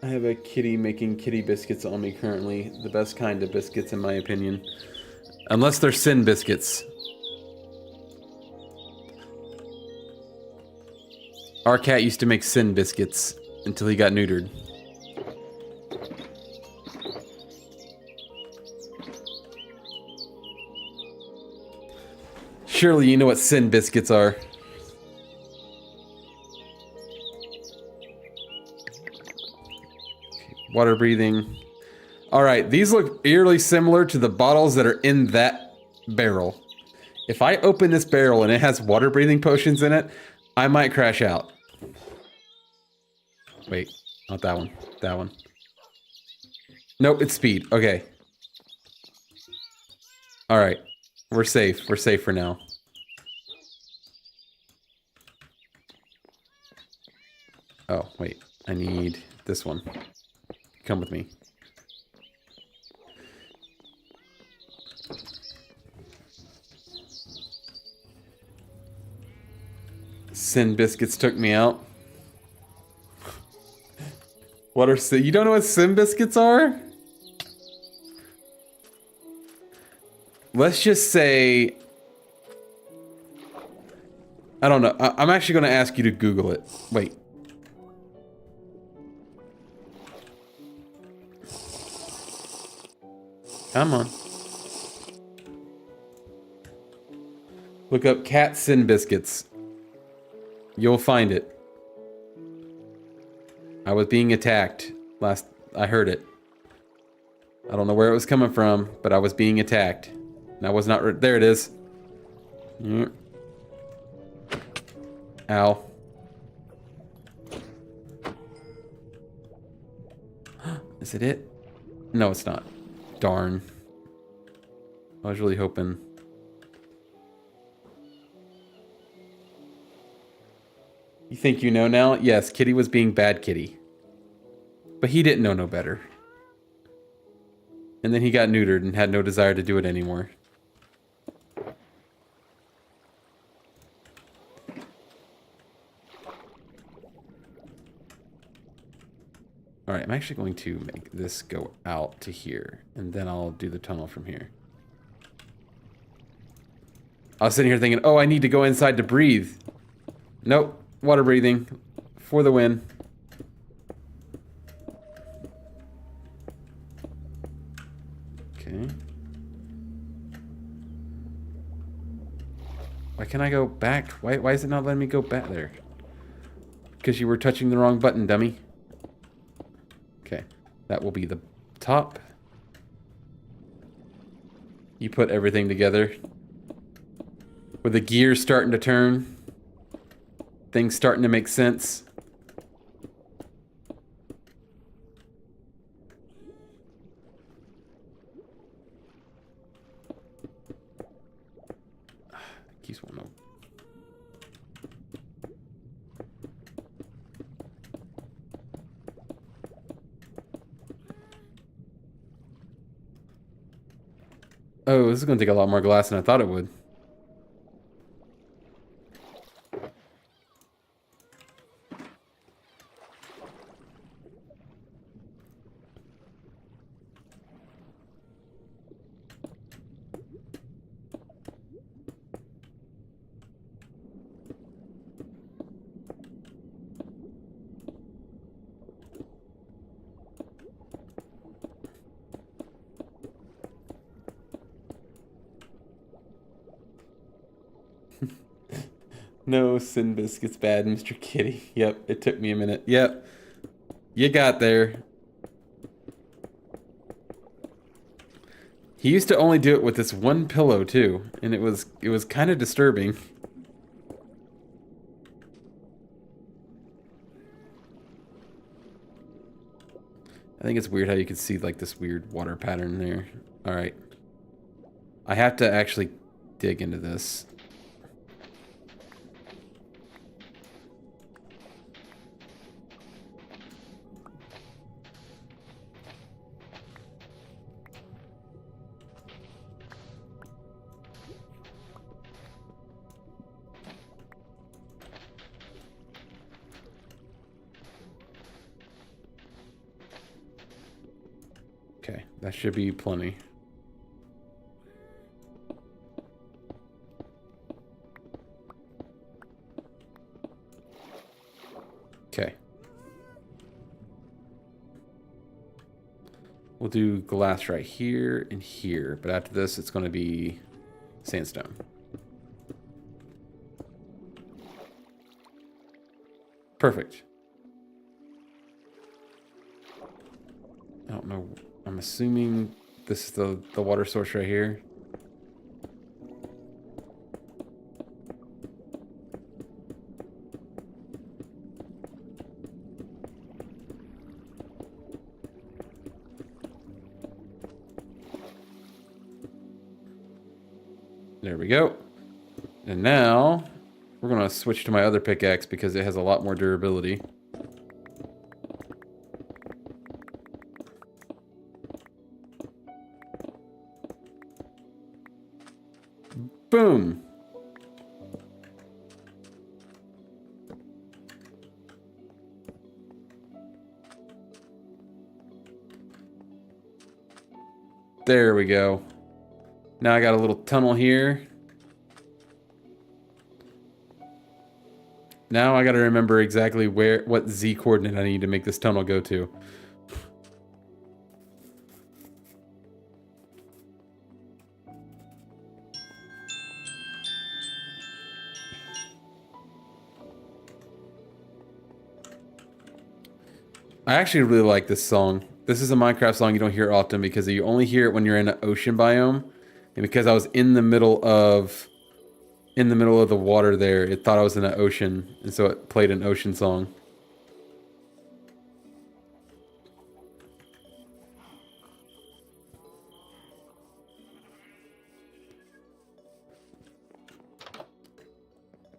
A: I have a kitty making kitty biscuits on me currently. The best kind of biscuits, in my opinion. Unless they're sin biscuits. Our cat used to make sin biscuits until he got neutered. Surely you know what sin biscuits are. Water breathing. Alright, these look eerily similar to the bottles that are in that barrel. If I open this barrel and it has water breathing potions in it, I might crash out. Wait, not that one. That one. Nope, it's speed. Okay. Alright. We're safe. We're safe for now. Oh, wait. I need this one. Come with me. Sin biscuits took me out. What are sin? You don't know what sin biscuits are? Let's just say... I don't know. I'm actually going to ask you to Google it. Wait. Come on. Look up cat sin biscuits. You'll find it. I was being attacked last... I heard it. I don't know where it was coming from, but I was being attacked. And I was not... There it is. Ow. Is it it? No, it's not. Darn. I was really hoping... You think you know now? Yes, Kitty was being bad Kitty. But he didn't know no better. And then he got neutered and had no desire to do it anymore. Alright, I'm actually going to make this go out to here. And then I'll do the tunnel from here. I was sitting here thinking, oh, I need to go inside to breathe. Nope. Water breathing. For the win. Okay. Why can't I go back? Why is it not letting me go back there? Because you were touching the wrong button, dummy. Okay. That will be the top. You put everything together. With the gears starting to turn. things starting to make sense. Keeps one over. Oh, this is going to take a lot more glass than I thought it would. No, Sin Biscuit's bad, Mr. Kitty. Yep, it took me a minute. Yep. You got there. He used to only do it with this one pillow too, and it was kind of disturbing. I think it's weird how you can see like this weird water pattern there. All right. I have to actually dig into this. Okay, that should be plenty. Okay. We'll do glass right here and here, but after this it's going to be sandstone. Perfect. I don't know. I'm assuming this is the water source right here. There we go. And now we're going to switch to my other pickaxe because it has a lot more durability. Boom. There we go. Now I got a little tunnel here. Now I got to remember exactly what Z coordinate I need to make this tunnel go to. I actually really like this song. This is a Minecraft song you don't hear often because you only hear it when you're in an ocean biome. And because I was in the middle of the water there, it thought I was in an ocean, and so it played an ocean song.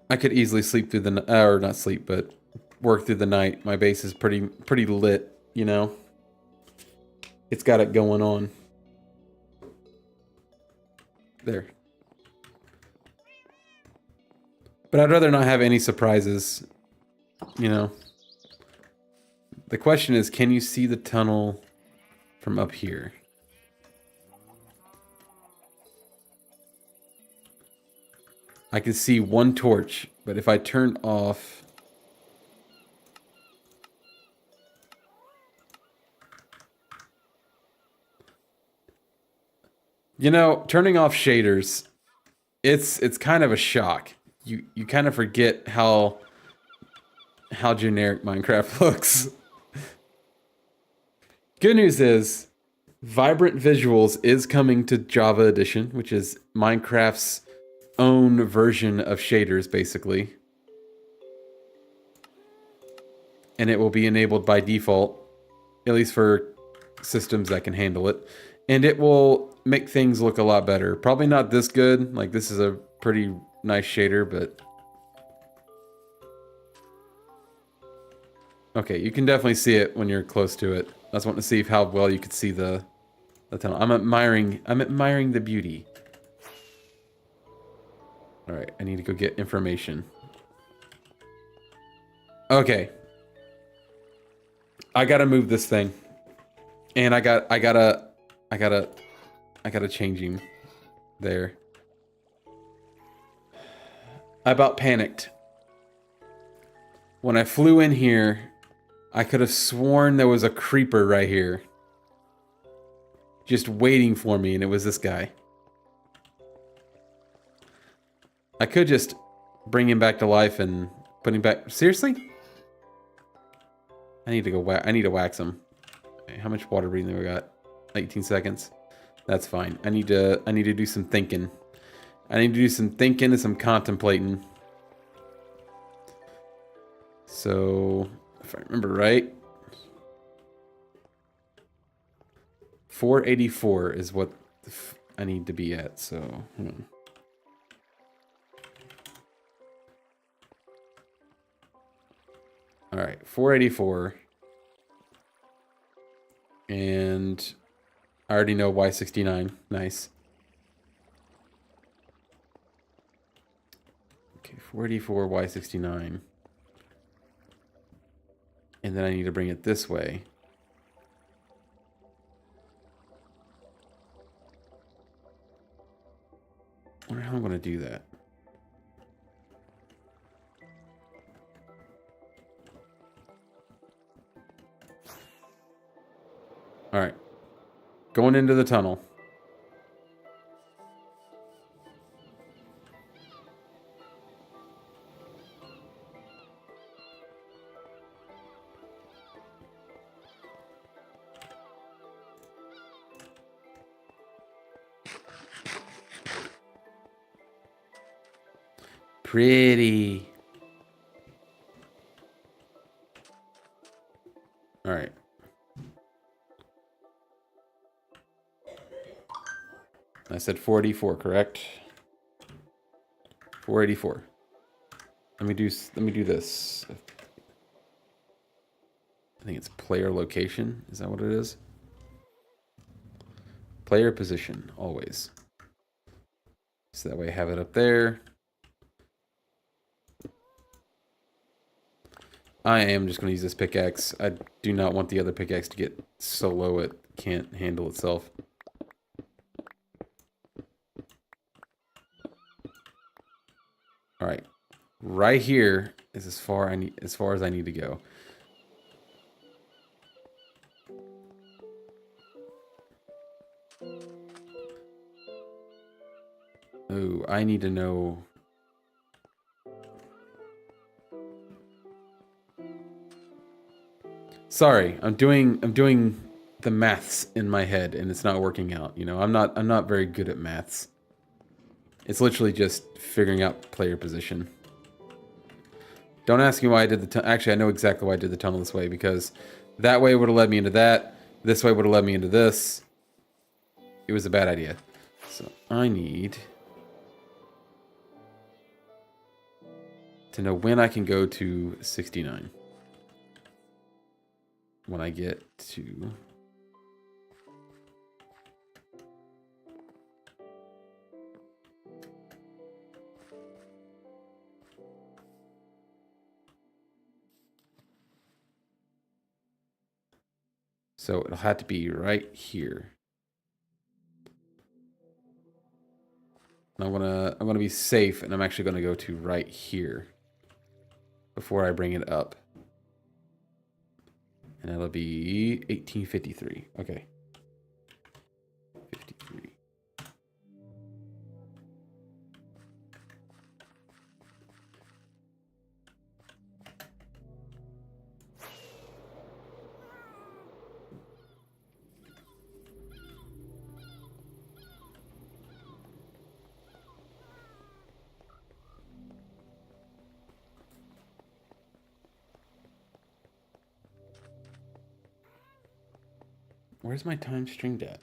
A: I could easily sleep through the or not sleep, but work through the night. My base is pretty lit, you know. It's got it going on. There. But I'd rather not have any surprises, you know. The question is, can you see the tunnel from up here? I can see one torch, but if I turn off... You know, turning off shaders, it's kind of a shock. You kind of forget how generic Minecraft looks. Good news is, Vibrant Visuals is coming to Java Edition, which is Minecraft's own version of shaders, basically. and it will be enabled by default, at least for systems that can handle it. And it will make things look a lot better. Probably not this good. Like, this is a pretty nice shader, but... Okay, you can definitely see it when you're close to it. I just want to see how well you could see the tunnel. I'm admiring the beauty. Alright, I need to go get information. Okay. I gotta move this thing. And I gotta change him there. I about panicked. When I flew in here, I could have sworn there was a creeper right here. Just waiting for me, and it was this guy. I could just bring him back to life and put him back. Seriously? I need to go I need to wax him. Okay, how much water breathing we got? 18 seconds. That's fine. I need to do some thinking. I need to do some thinking and some contemplating. So, if I remember right, 484 is what I need to be at, so... Alright, 484. And I already know Y69. Nice. Okay, 484, Y69. And then I need to bring it this way. I wonder how I'm going to do that. Alright. Going into the tunnel. Pretty. All right. I said 484, correct? 484. Let me do this. I think it's player location. Is that what it is? Player position, always. So that way I have it up there. I am just going to use this pickaxe. I do not want the other pickaxe to get so low it can't handle itself. All right, right here is as far as I need to go. Oh, I need to know. Sorry, I'm doing the maths in my head and it's not working out. You know, I'm not very good at maths. It's literally just figuring out player position. Don't ask me why I did the tunnel. Actually, I know exactly why I did the tunnel this way, because that way would have led me into that. This way would have led me into this. It was a bad idea. So I need to know when I can go to 69. When I get to... So it'll have to be right here. I'm gonna be safe, and I'm actually gonna go to right here before I bring it up. And that'll be 1853. Okay. 53. Where's my time stringed at?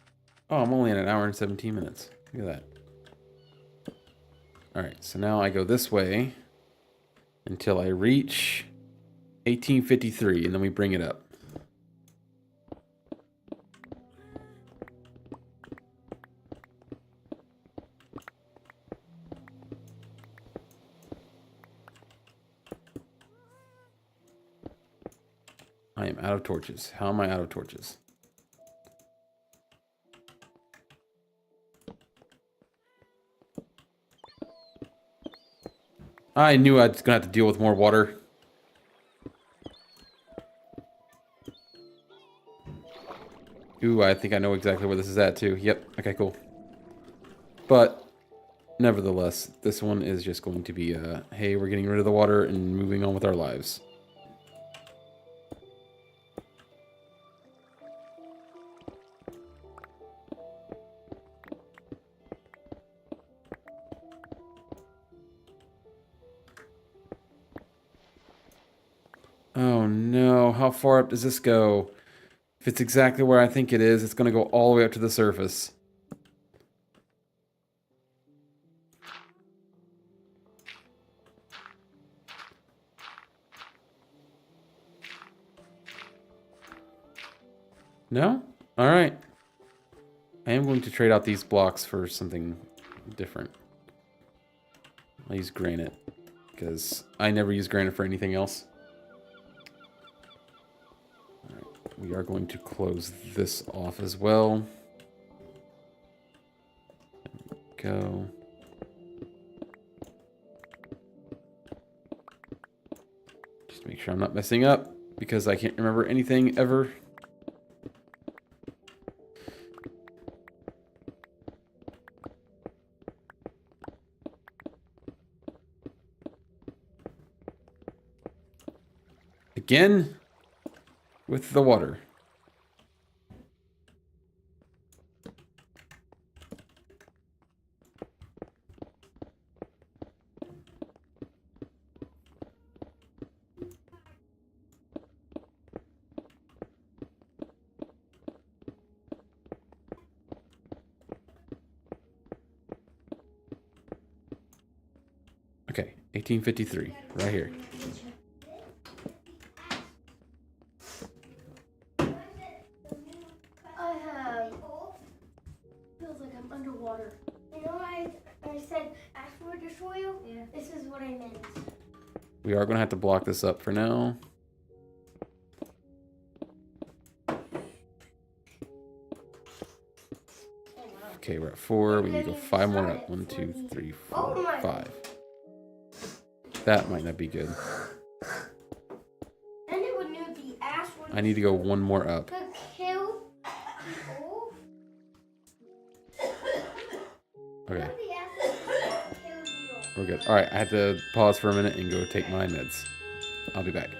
A: Oh, I'm only at 1 hour and 17 minutes. Look at that. Alright, so now I go this way until I reach 1853, and then we bring it up. I am out of torches. How am I out of torches? I knew I was gonna have to deal with more water. Ooh, I think I know exactly where this is at too. Yep, okay, cool. But, nevertheless, this one is just going to be, hey, we're getting rid of the water and moving on with our lives. Oh no, how far up does this go? If it's exactly where I think it is, it's going to go all the way up to the surface. No? Alright. I am going to trade out these blocks for something different. I'll use granite, because I never use granite for anything else. Alright, we are going to close this off as well. There we go. Just make sure I'm not messing up, because I can't remember anything ever. Again, with the water. Okay, 1853, right here.
B: Feels like I'm underwater. You know, I said ask for it to show you. Yeah. This is what I meant.
A: We are going to have to block this up for now. Okay, we're at 4. We need to go 5 more up. 1, 2, 3, 4, 5. That might not be good.
B: And it would need the ash.
A: I need to go 1 more up.
B: To kill people.
A: Okay. We're good. Alright, I have to pause for a minute and go take my meds. I'll be back.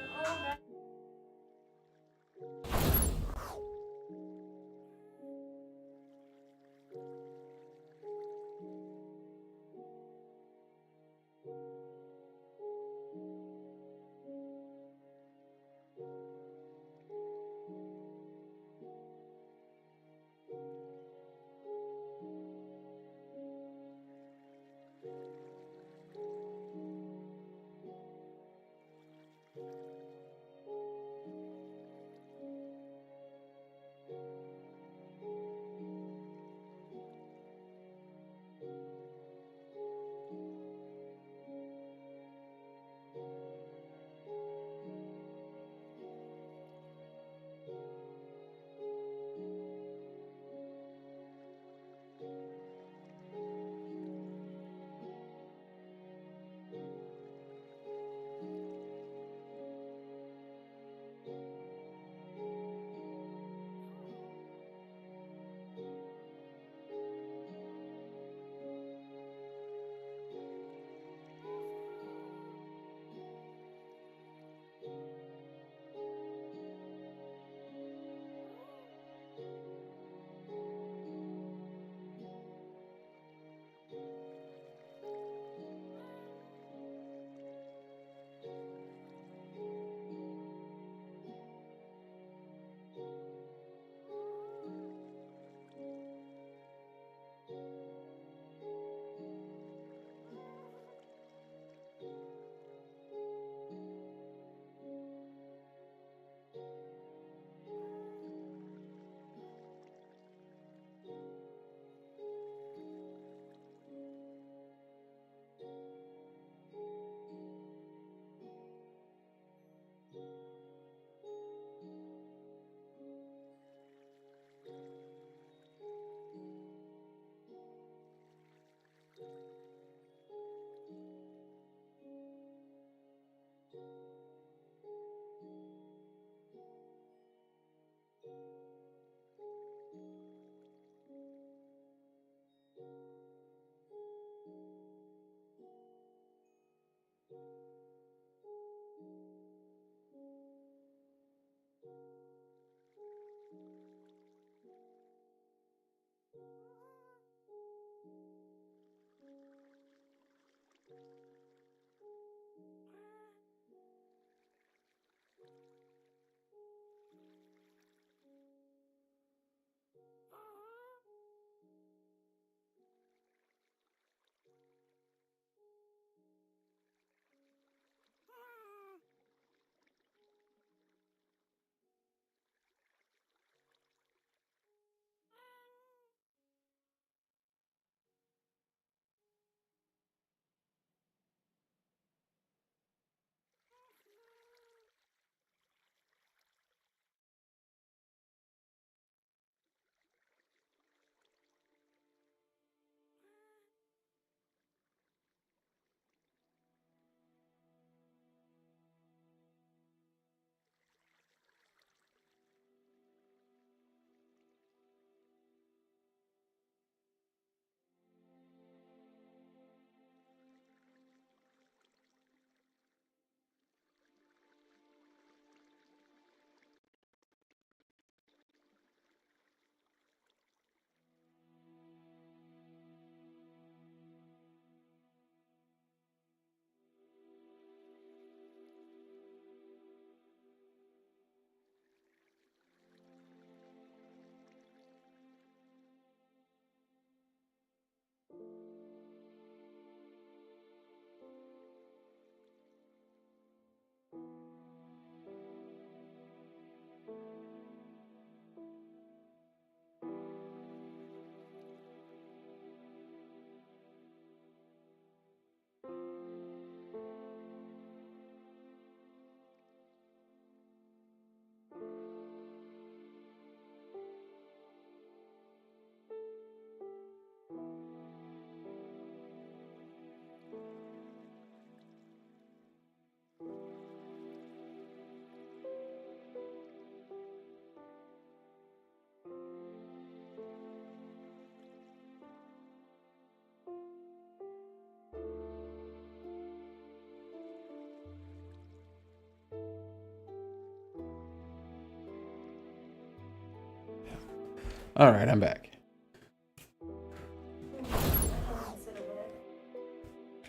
A: All right, I'm back.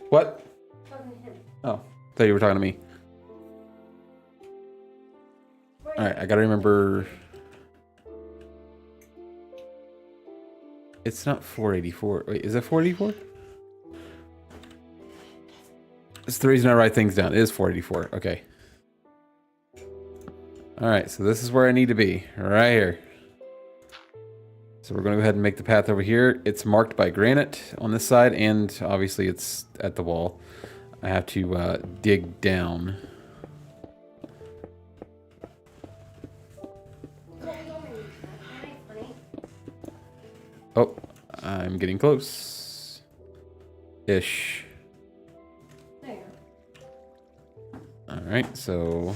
A: What? Oh, thought you were talking to me. All right, I gotta remember. It's not 484. Wait, is it 484? It's the reason I write things down. It is 484. Okay. All right, so this is where I need to be, right here. So we're going to go ahead and make the path over here. It's marked by granite on this side, and obviously it's at the wall. I have to dig down. Oh, I'm getting close. Ish.
B: There.
A: Alright, so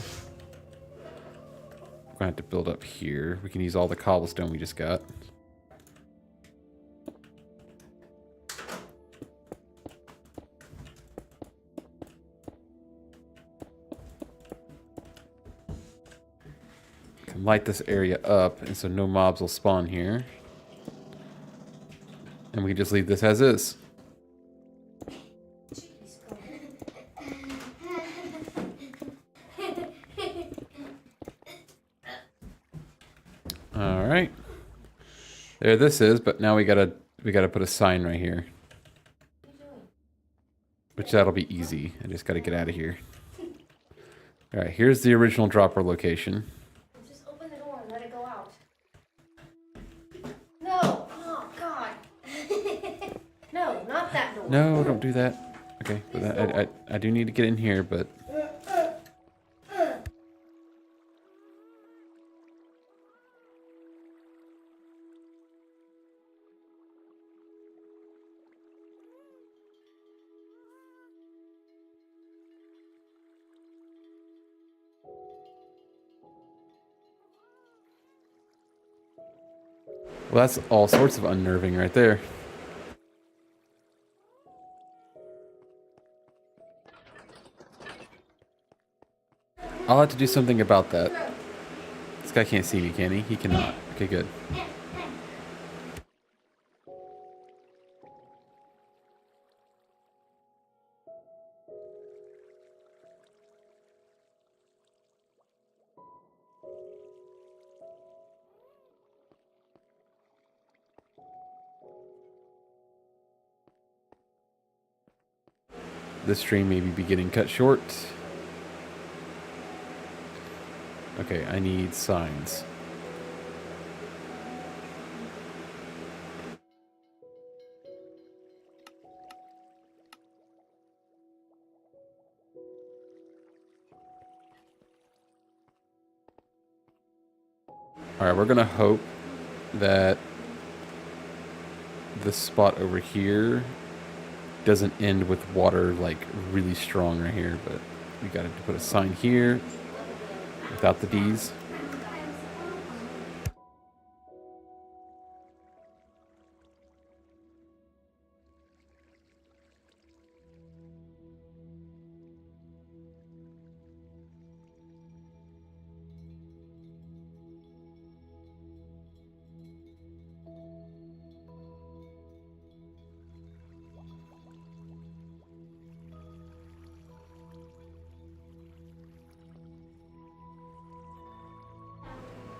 A: we're gonna have to build up here. We can use all the cobblestone we just got. Can light this area up, and so no mobs will spawn here. And we can just leave this as is. All right. There this is, but now we gotta put a sign right here. Which that'll be easy. I just gotta get out of here. All right, here's the original dropper location.
B: Just open the door and let it go out. No! Oh, God! No, not that door.
A: No, don't do that. Okay, but I do need to get in here, but... Well, that's all sorts of unnerving right there. I'll have to do something about that. This guy can't see me, can he? He cannot. Okay, good. This stream may be getting cut short. Okay, I need signs. Alright, we're gonna hope that this spot over here doesn't end with water like really strong right here, but we gotta put a sign here without the D's.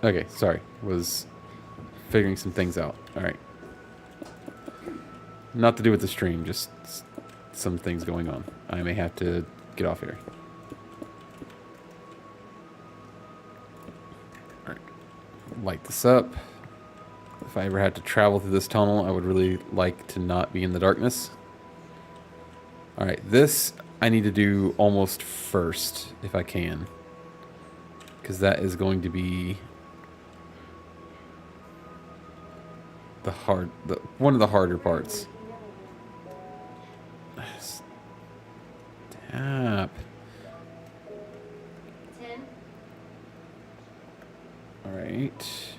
A: Okay, sorry. Was figuring some things out. Alright. Not to do with the stream, just some things going on. I may have to get off here. Alright. Light this up. If I ever had to travel through this tunnel, I would really like to not be in the darkness. Alright, this I need to do almost first, if I can. Because that is going to be one of the harder parts. Stop.
B: 10.
A: Alright.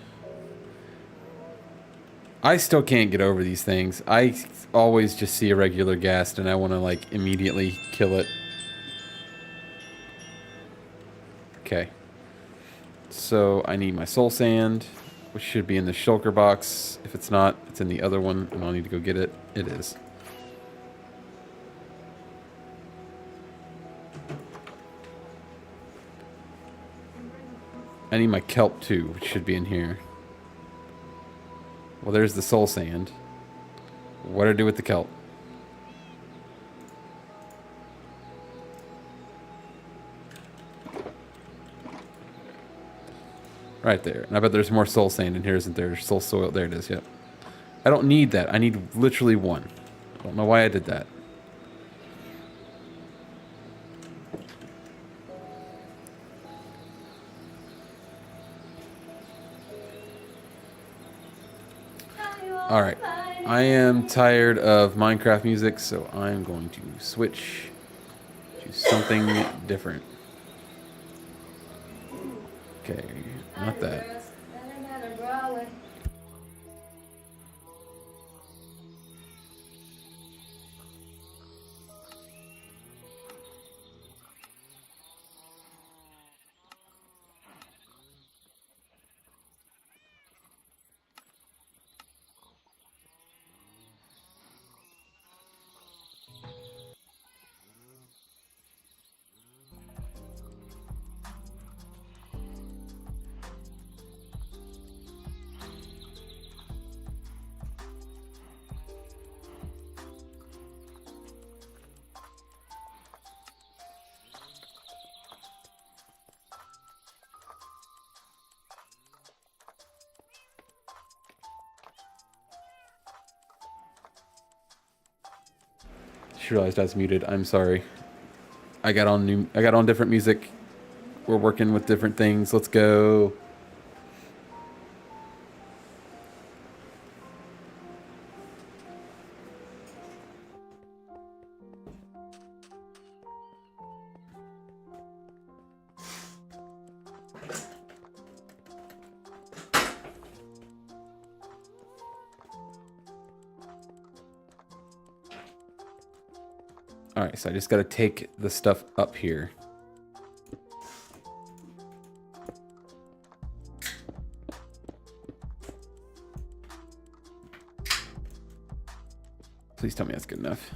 A: I still can't get over these things. I always just see a regular ghast and I want to like immediately kill it. Okay. So I need my soul sand. which should be in the shulker box. If it's not, it's in the other one, and I'll need to go get it. It is. I need my kelp too, which should be in here. Well, there's the soul sand. What do I do with the kelp? Right there. And I bet there's more soul sand in here, isn't there? Soul soil. There it is, yep. I don't need that. I need literally one. I don't know why I did that. Alright. I am tired of Minecraft music, so I'm going to switch to something different. Okay, not that. Just realized I was muted. I'm sorry. I got on different music. We're working with different things. Let's go. Alright, so I just gotta take the stuff up here. Please tell me that's good enough.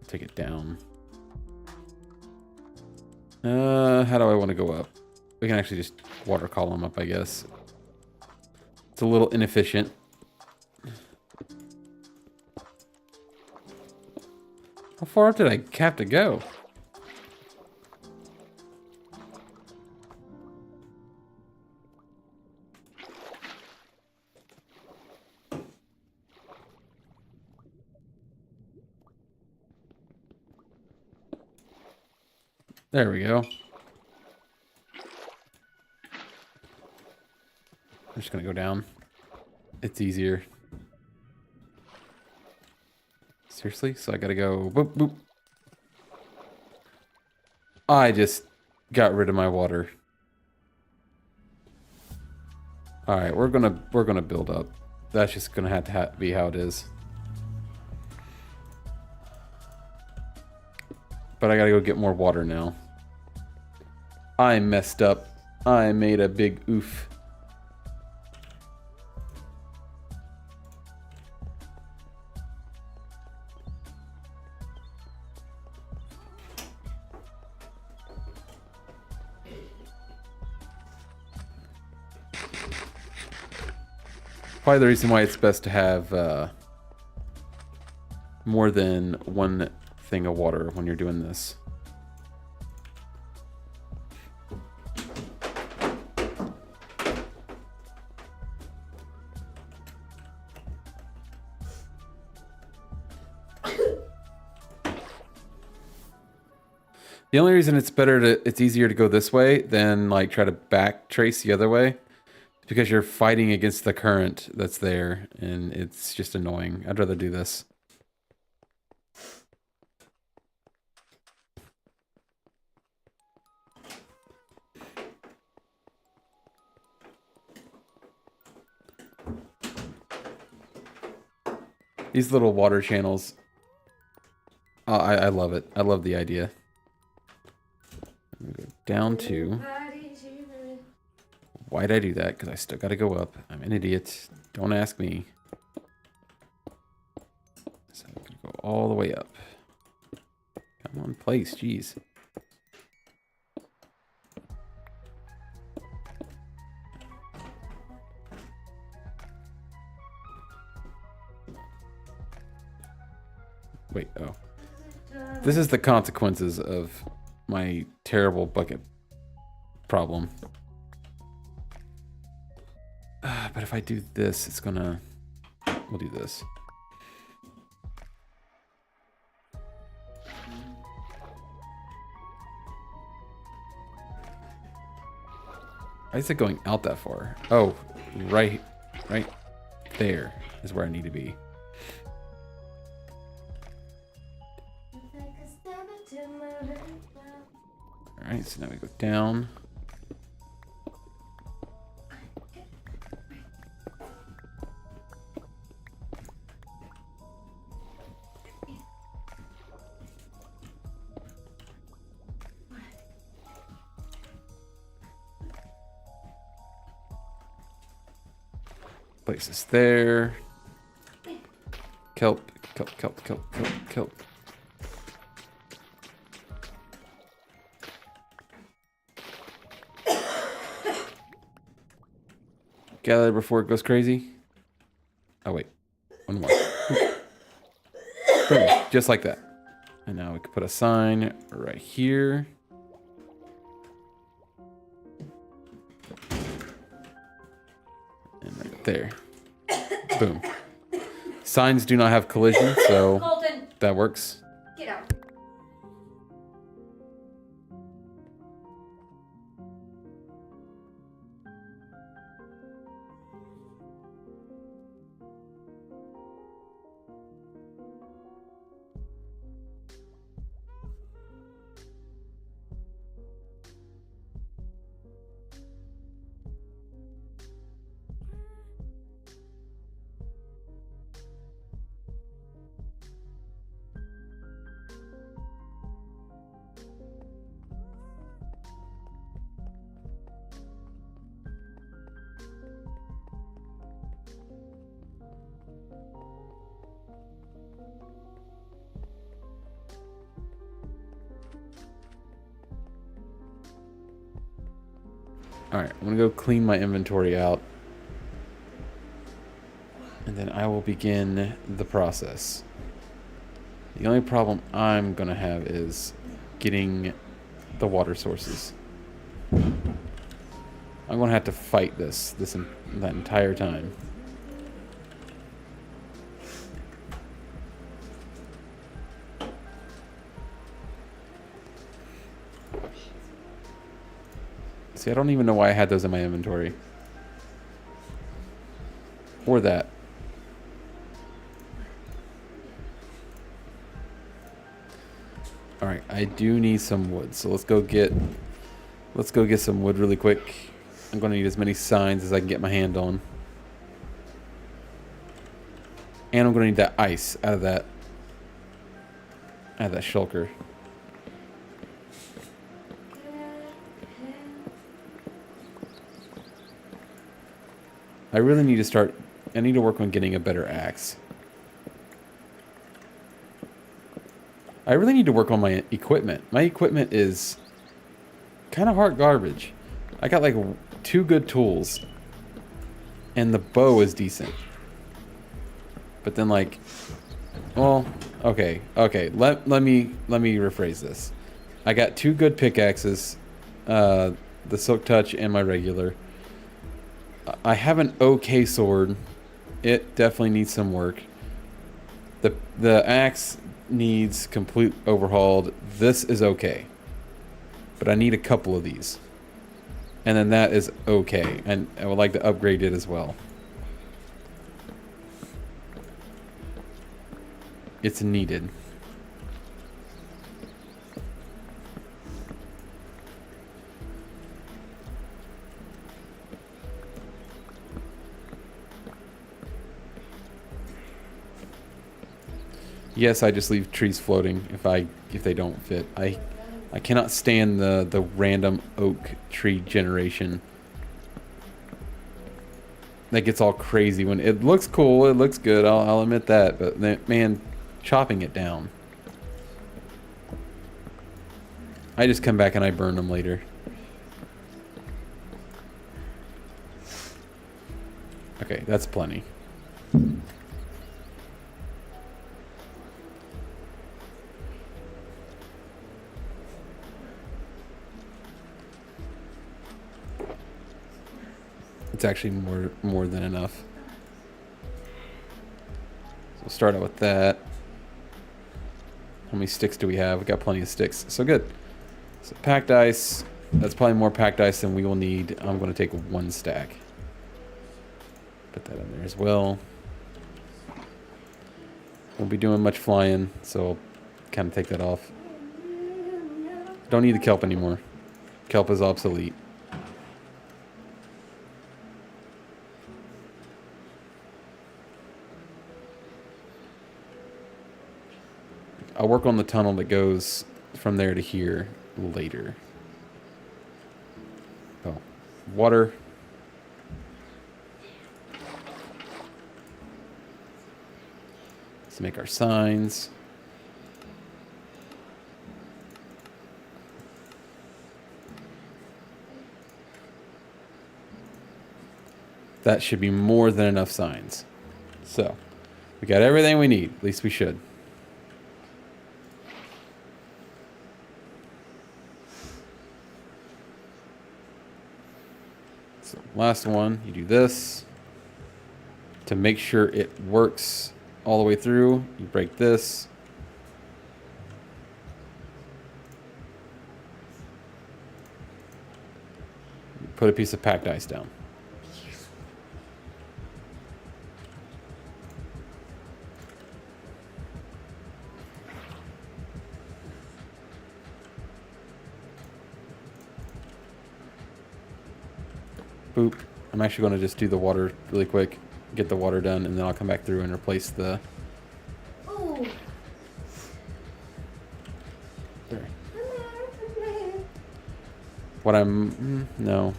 A: Take it down. How do I want to go up? We can actually just water column up, I guess. It's a little inefficient. How far up did I have to go? There we go. I'm just gonna go down. It's easier. Seriously? So I gotta go boop boop. I just got rid of my water. Alright, we're gonna build up. That's just gonna have to be how it is. But I gotta go get more water now. I messed up. I made a big oof. Probably the reason why it's best to have more than one thing of water when you're doing this. The only reason it's easier to go this way than like try to back trace the other way is because you're fighting against the current that's there and it's just annoying. I'd rather do this. These little water channels, I love it. I love the idea. down 2. Why'd I do that? Because I still got to go up. I'm an idiot. Don't ask me. So I'm going to go all the way up. Come on, place. Jeez. Wait, oh. This is the consequences of my terrible bucket problem. But if I do this, it's gonna... We'll do this. Why is it going out that far? Oh, right there is where I need to be. Alright, so now we go down. Place this there. Kelp, kelp, kelp, kelp, kelp, kelp. Gather before it goes crazy. Oh wait, one more. Boom, just like that. And now we can put a sign right here. And right there. Boom. Signs do not have collision, so
C: Colton,
A: that works.
C: get out.
A: Alright, I'm gonna go clean my inventory out. And then I will begin the process. The only problem I'm gonna have is getting the water sources. I'm gonna have to fight that entire time. See, I don't even know why I had those in my inventory. Or that. Alright, I do need some wood, so let's go get some wood really quick. I'm gonna need as many signs as I can get my hand on. And I'm gonna need that ice out of that shulker. I really need to I need to work on getting a better axe. I really need to work on my equipment. My equipment is kind of hard garbage. I got like 2 good tools. And the bow is decent. But then like, well, okay. Let me rephrase this. I got 2 good pickaxes, the Silk Touch and my regular. I have an okay sword. It definitely needs some work. The axe needs complete overhauled. This is okay. But I need a couple of these. And then that is okay. And I would like to upgrade it as well. It's needed. Yes, I just leave trees floating if they don't fit. I cannot stand the random oak tree generation. That gets all crazy when it looks cool, it looks good, I'll admit that, but man, chopping it down. I just come back and I burn them later. Okay, that's plenty. It's actually more than enough. So we'll start out with that. How many sticks do we have? We got plenty of sticks. So good. So packed ice. That's probably more packed ice than we will need. I'm going to take 1 stack. Put that in there as well. Won't be doing much flying, so I'll kind of take that off. Don't need the kelp anymore. Kelp is obsolete. I'll work on the tunnel that goes from there to here later. Oh, water. Let's make our signs. That should be more than enough signs. So, we got everything we need. At least we should. So, last one, you do this. To make sure it works all the way through, you break this. You put a piece of packed ice down. Boop. I'm actually going to just do the water really quick, get the water done, and then I'll come back through and replace the...
B: Oh.
A: There. What I'm... no.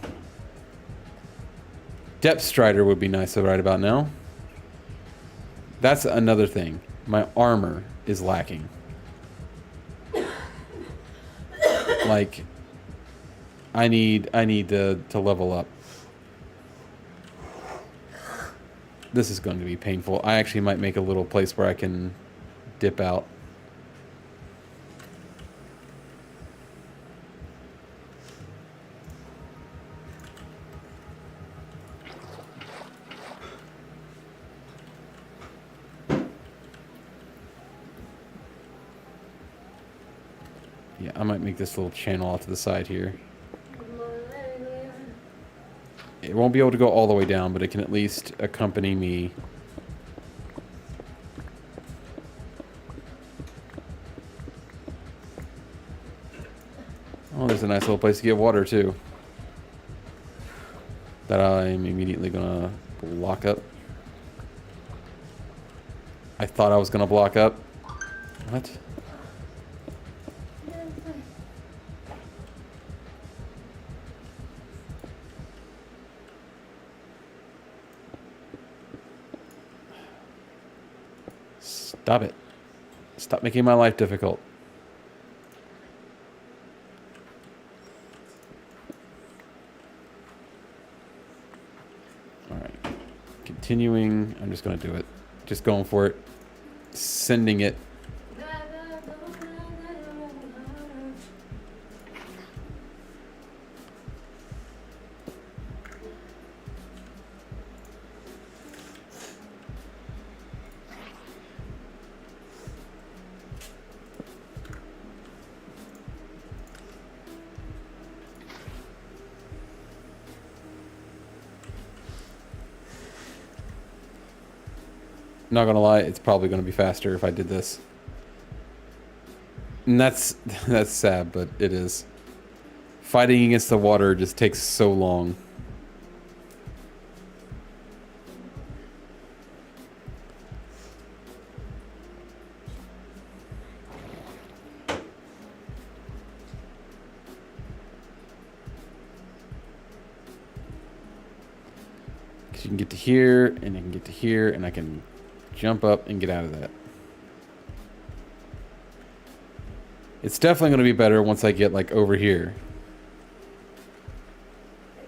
A: Depth Strider would be nice right about now. That's another thing. My armor is lacking. Like, I need to level up. This is going to be painful. I actually might make a little place where I can dip out. Yeah, I might make this little channel off to the side here. It won't be able to go all the way down, but it can at least accompany me. Oh, there's a nice little place to get water, too. That I'm immediately gonna block up. I thought I was gonna block up. What? Stop it. Stop making my life difficult. Alright. Continuing. I'm just going to do it. Just going for it. Sending it. Not gonna lie, it's probably gonna be faster if I did this. And that's sad, but it is. Fighting against the water just takes so long. You can get to here, and you can get to here, and I can jump up and get out of that. It's definitely going to be better once I get, like, over here.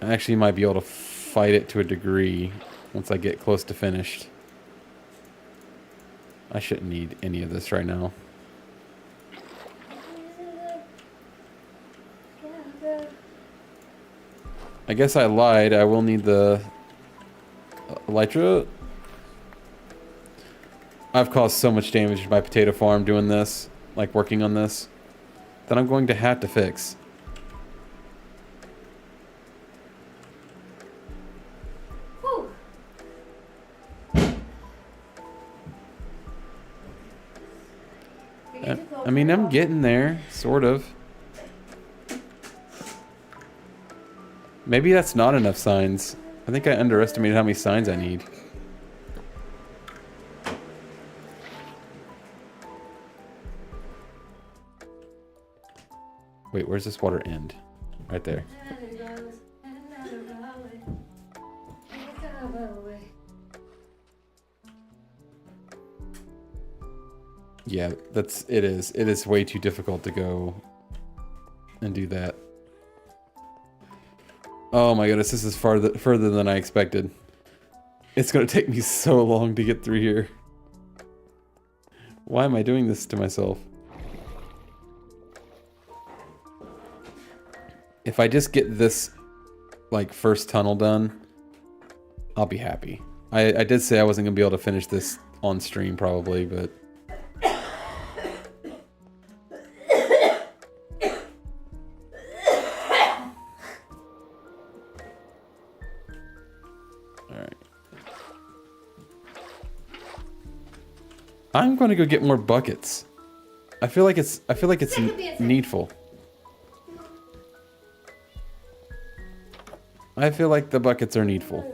A: I actually might be able to fight it to a degree once I get close to finished. I shouldn't need any of this right now. I guess I lied. I will need the elytra. I've caused so much damage to my potato farm doing this, like working on this, that I'm going to have to fix. I mean, I'm getting there, sort of. Maybe that's not enough signs. I think I underestimated how many signs I need. Wait, where's this water end? Right there. Yeah, it is. It is way too difficult to go and do that. Oh my goodness, this is further than I expected. It's gonna take me so long to get through here. Why am I doing this to myself? If I just get this, like, first tunnel done, I'll be happy. I did say I wasn't gonna be able to finish this on stream probably, but... Alright. I'm gonna go get more buckets. I feel like it's needful. I feel like the buckets are needful.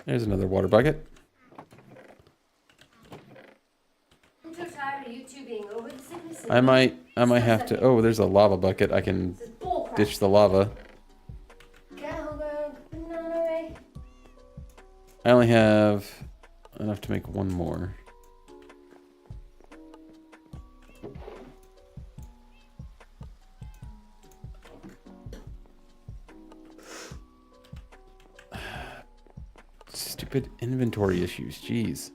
A: There's another water bucket.
C: I'm so tired of you two being over the sickness.
A: I might have to. Oh, there's a lava bucket. I can ditch the lava. I only have enough to make one more. Stupid inventory issues, jeez.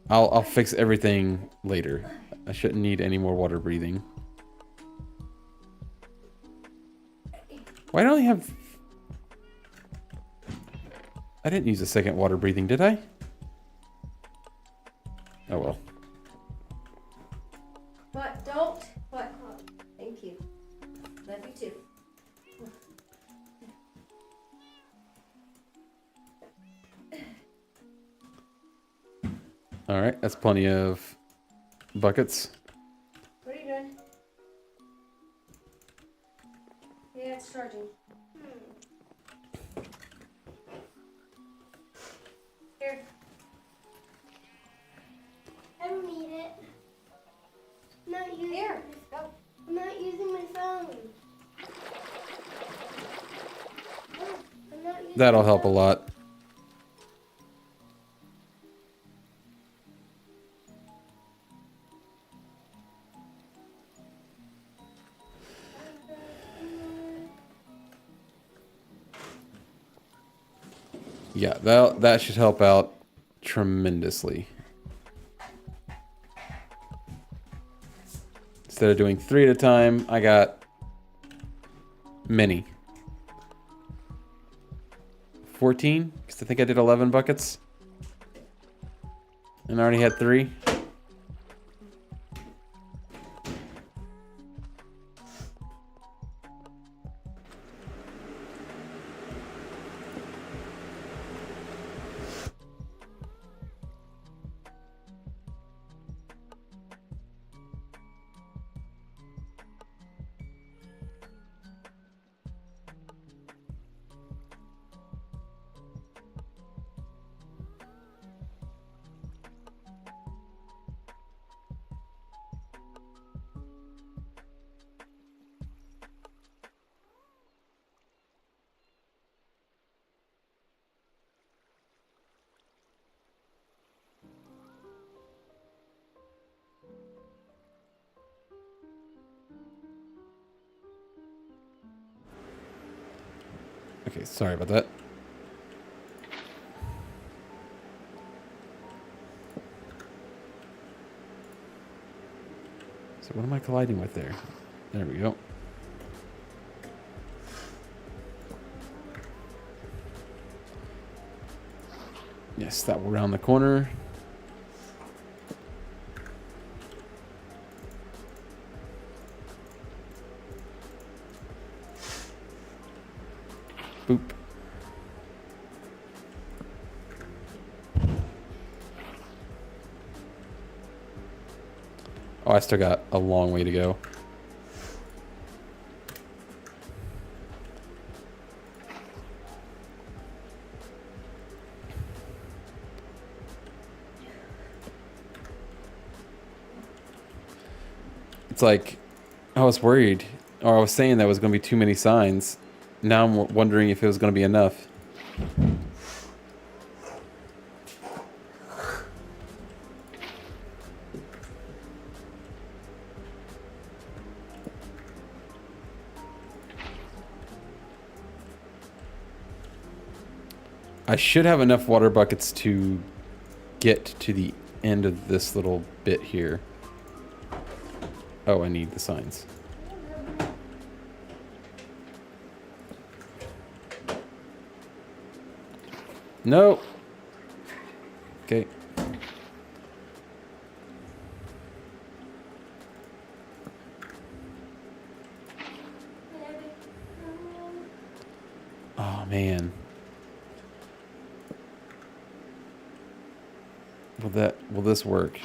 A: I'll fix everything later. I shouldn't need any more water breathing. Why don't I have... I didn't use a second water breathing, did I? Oh well.
C: What? Don't. What? Thank you. Love you too.
A: Alright, that's plenty of buckets.
C: What are you doing? Yeah, it's charging. Here.
B: I don't need it. I'm not using
C: Here. Go.
B: I'm not using my phone. I'm not using
A: That'll
B: my
A: help a
B: phone.
A: lot. Yeah, that should help out tremendously. Instead of doing 3 at a time, I got many. 14, because I think I did 11 buckets. And I already had 3. Okay, sorry about that. So what am I colliding with there? There we go. Yes, that will round the corner. Boop. Oh, I still got a long way to go. It's like, I was worried, or I was saying there was going to be too many signs. Now I'm wondering if it was going to be enough. I should have enough water buckets to get to the end of this little bit here. Oh, I need the signs. No. Okay. Oh, man. Will this work?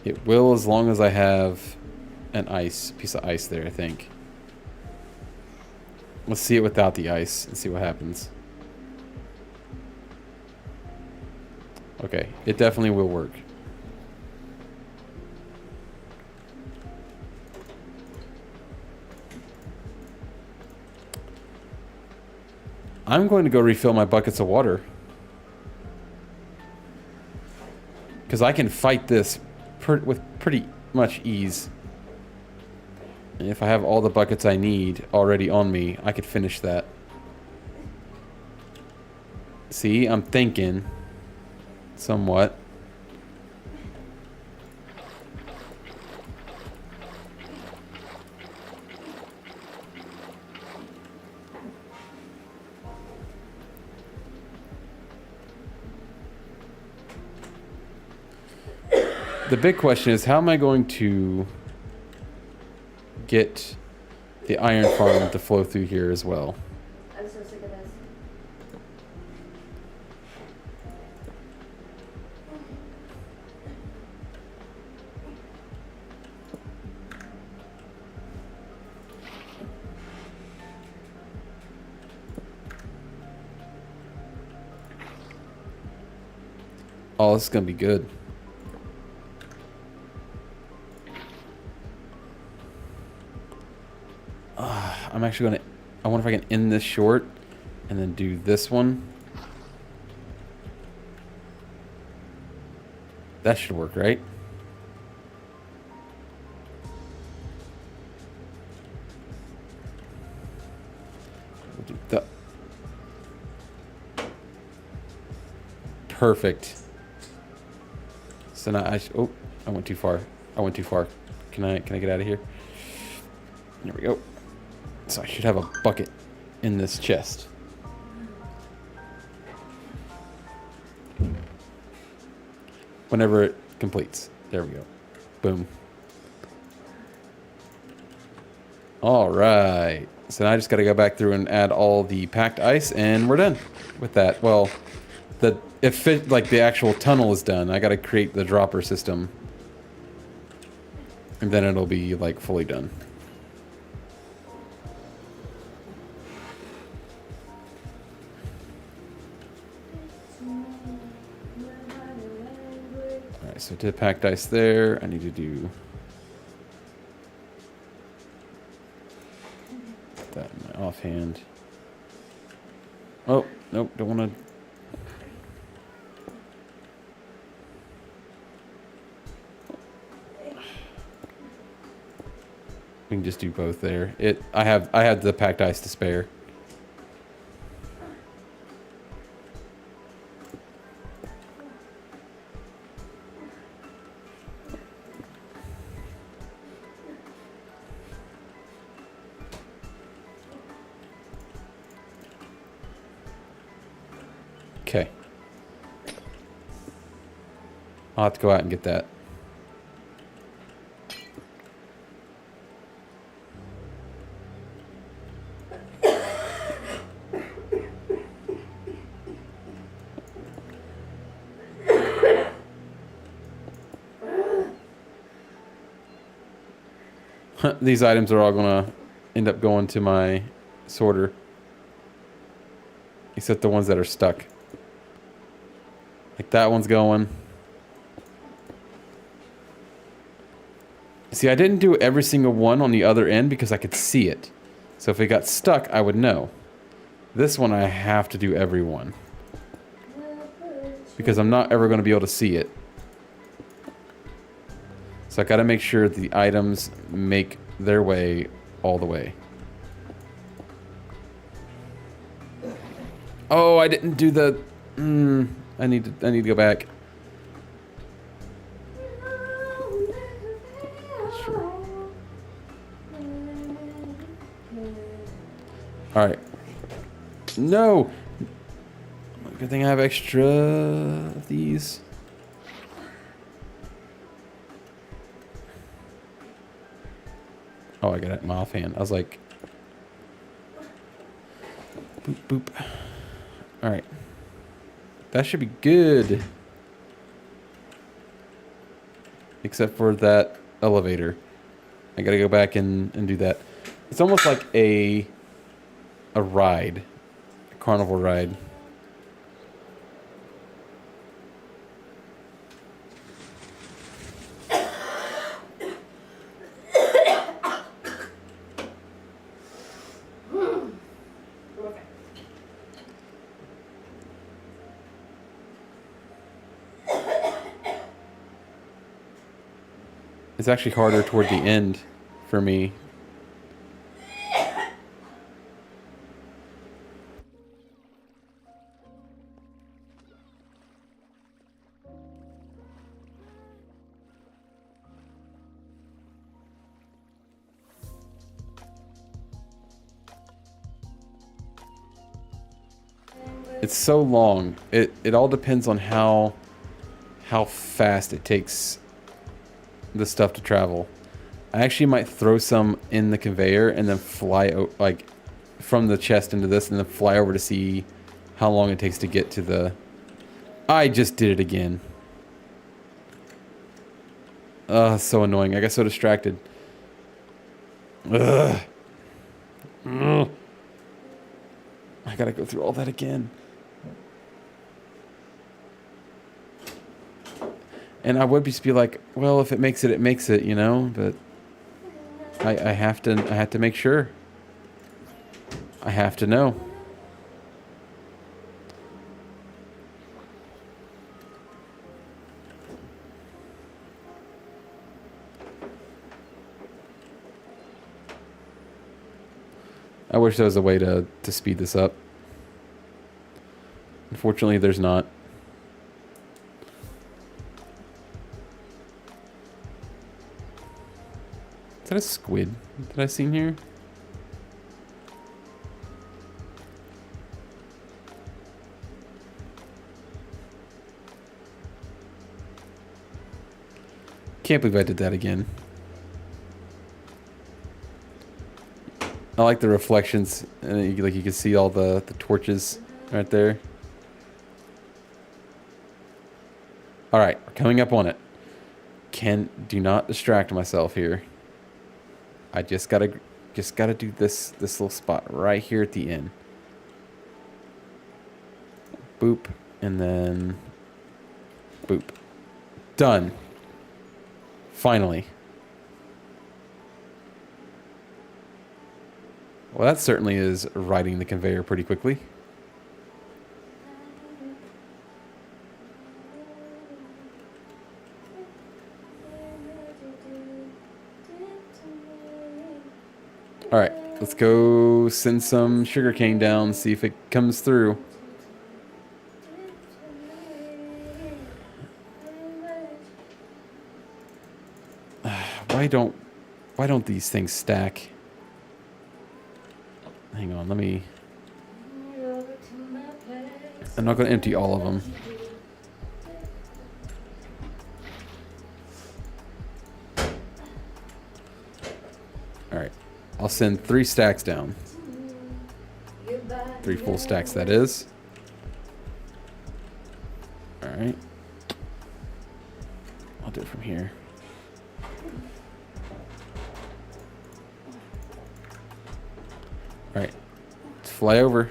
A: It will, as long as I have an piece of ice there, I think. Let's see it without the ice and see what happens. Okay, it definitely will work. I'm going to go refill my buckets of water. Because I can fight this with pretty much ease. And if I have all the buckets I need already on me, I could finish that. See, I'm thinking somewhat. The big question is, how am I going to get the iron farm to flow through here as well?
C: I'm so sick of this.
A: Oh, this is going to be good. I'm actually going to... I wonder if I can end this short and then do this one. That should work, right? We'll do the... Perfect. So now I... Oh, I went too far. I went too far. Can I get out of here? There we go. So I should have a bucket in this chest. Whenever it completes. There we go. Boom. All right. So now I just got to go back through and add all the packed ice, and we're done with that. Well, like the actual tunnel is done. I got to create the dropper system, and then it'll be like fully done. Alright, so did packed ice there. I need to do that in my offhand. Oh, nope, don't want to. We can just do both there. I had the packed ice to spare. Okay. I'll have to go out and get that. These items are all gonna end up going to my sorter. Except the ones that are stuck. Like that one's going. See, I didn't do every single one on the other end because I could see it. So if it got stuck, I would know. This one I have to do every one. Because I'm not ever going to be able to see it. So I got to make sure the items make their way all the way. Oh, I didn't do the... I need to go back. Alright. No! Good thing I have extra of these. Oh, I got it in my offhand. I was like... Boop, boop. Alright. That should be good. Except for that elevator. I gotta go back and do that. It's almost like a ride. A carnival ride. It's actually harder toward the end for me. It's so long. It all depends on how fast it takes the stuff to travel. I actually might throw some in the conveyor and then fly like from the chest into this and then fly over to see how long it takes to get to the... I just did it again. Ugh, so annoying. I got so distracted. Ugh. Ugh. I gotta go through all that again. And I would just be like, well, if it makes it, it makes it, you know? But I have to make sure. I have to know. I wish there was a way to speed this up. Unfortunately, there's not. Is that a squid that I seen here? Can't believe I did that again. I like the reflections, and you can see all the torches right there. All right, we're coming up on it. Do not distract myself here. I just gotta do this little spot right here at the end. Boop, and then boop. Done. Finally. Well, that certainly is riding the conveyor pretty quickly. All right, let's go send some sugarcane down, see if it comes through. Why don't these things stack? Hang on, let me. I'm not going to empty all of them. All right, I'll send 3 stacks down. 3 full stacks, that is. All right. I'll do it from here. All right, let's fly over.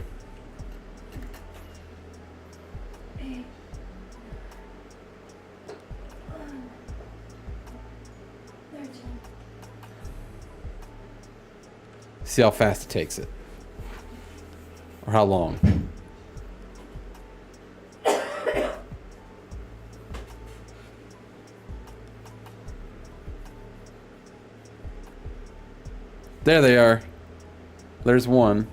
A: See how fast it takes it. Or how long. There they are. There's one.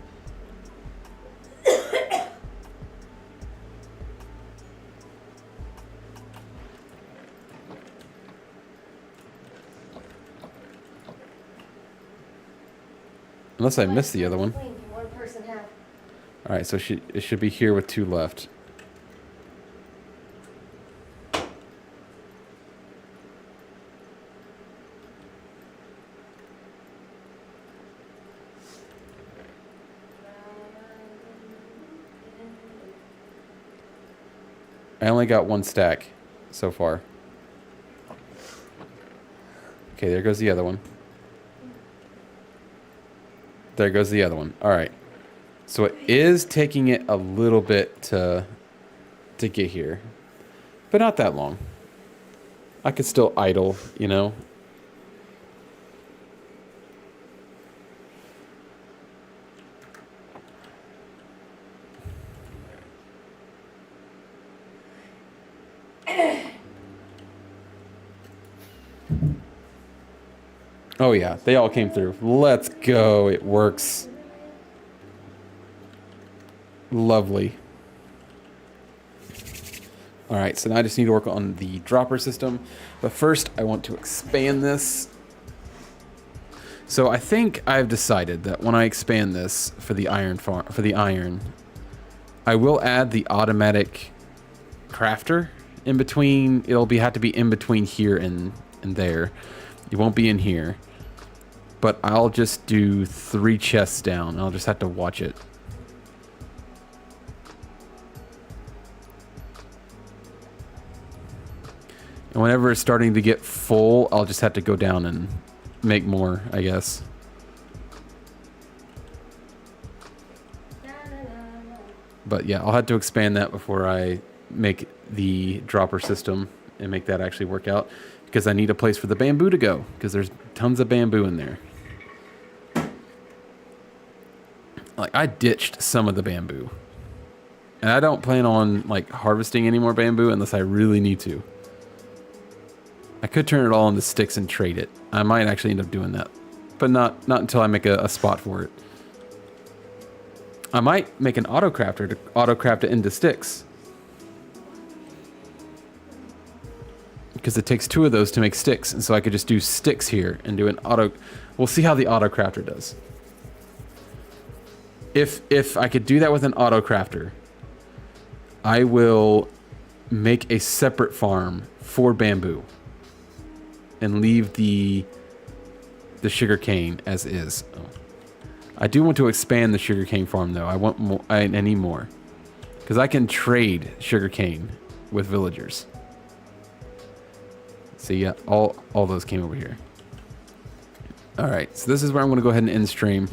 A: Unless I missed the other one.
C: One person have.
A: All right, so it should be here with 2 left. I only got 1 stack so far. Okay, there goes the other one. There goes the other one. All right. So it is taking it a little bit to get here. But not that long. I could still idle, you know. Oh yeah, they all came through. Let's go. It works. Lovely. All right, so now I just need to work on the dropper system. But first, I want to expand this. So I think I've decided that when I expand this for the iron, I will add the automatic crafter in between. Have to be in between here and there. It won't be in here. But I'll just do 3 chests down. I'll just have to watch it. And whenever it's starting to get full, I'll just have to go down and make more, I guess. But yeah, I'll have to expand that before I make the dropper system and make that actually work out. Because I need a place for the bamboo to go. Because there's tons of bamboo in there. Like, I ditched some of the bamboo. And I don't plan on, like, harvesting any more bamboo unless I really need to. I could turn it all into sticks and trade it. I might actually end up doing that. But not until I make a spot for it. I might make an auto-crafter to auto-craft it into sticks. Because it takes 2 of those to make sticks. And so I could just do sticks here and do an auto... We'll see how the auto-crafter does. If I could do that with an auto-crafter, I will make a separate farm for bamboo. And leave the sugarcane as is. Oh. I do want to expand the sugarcane farm though. I want more. I need more. Because I can trade sugarcane with villagers. See, yeah, all those came over here. Alright, so this is where I'm going to go ahead and end stream.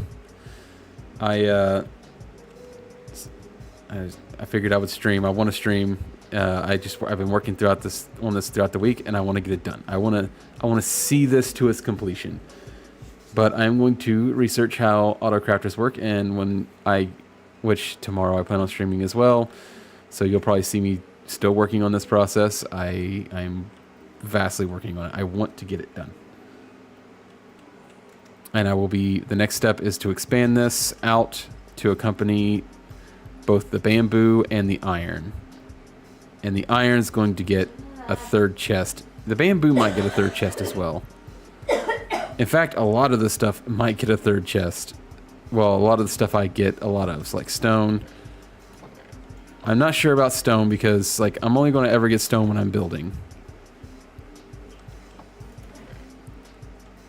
A: I figured I would stream. I want to stream. I've been working throughout this throughout the week, and I want to get it done. I want to see this to its completion. But I'm going to research how autocrafters work, and which tomorrow I plan on streaming as well. So you'll probably see me still working on this process. I'm vastly working on it. I want to get it done. And the next step is to expand this out to accompany both the bamboo and the iron. And the iron's going to get a third chest. The bamboo might get a third chest as well. In fact, a lot of the stuff might get a third chest. Well, a lot of the stuff I get a lot of is like stone. I'm not sure about stone because like I'm only going to ever get stone when I'm building.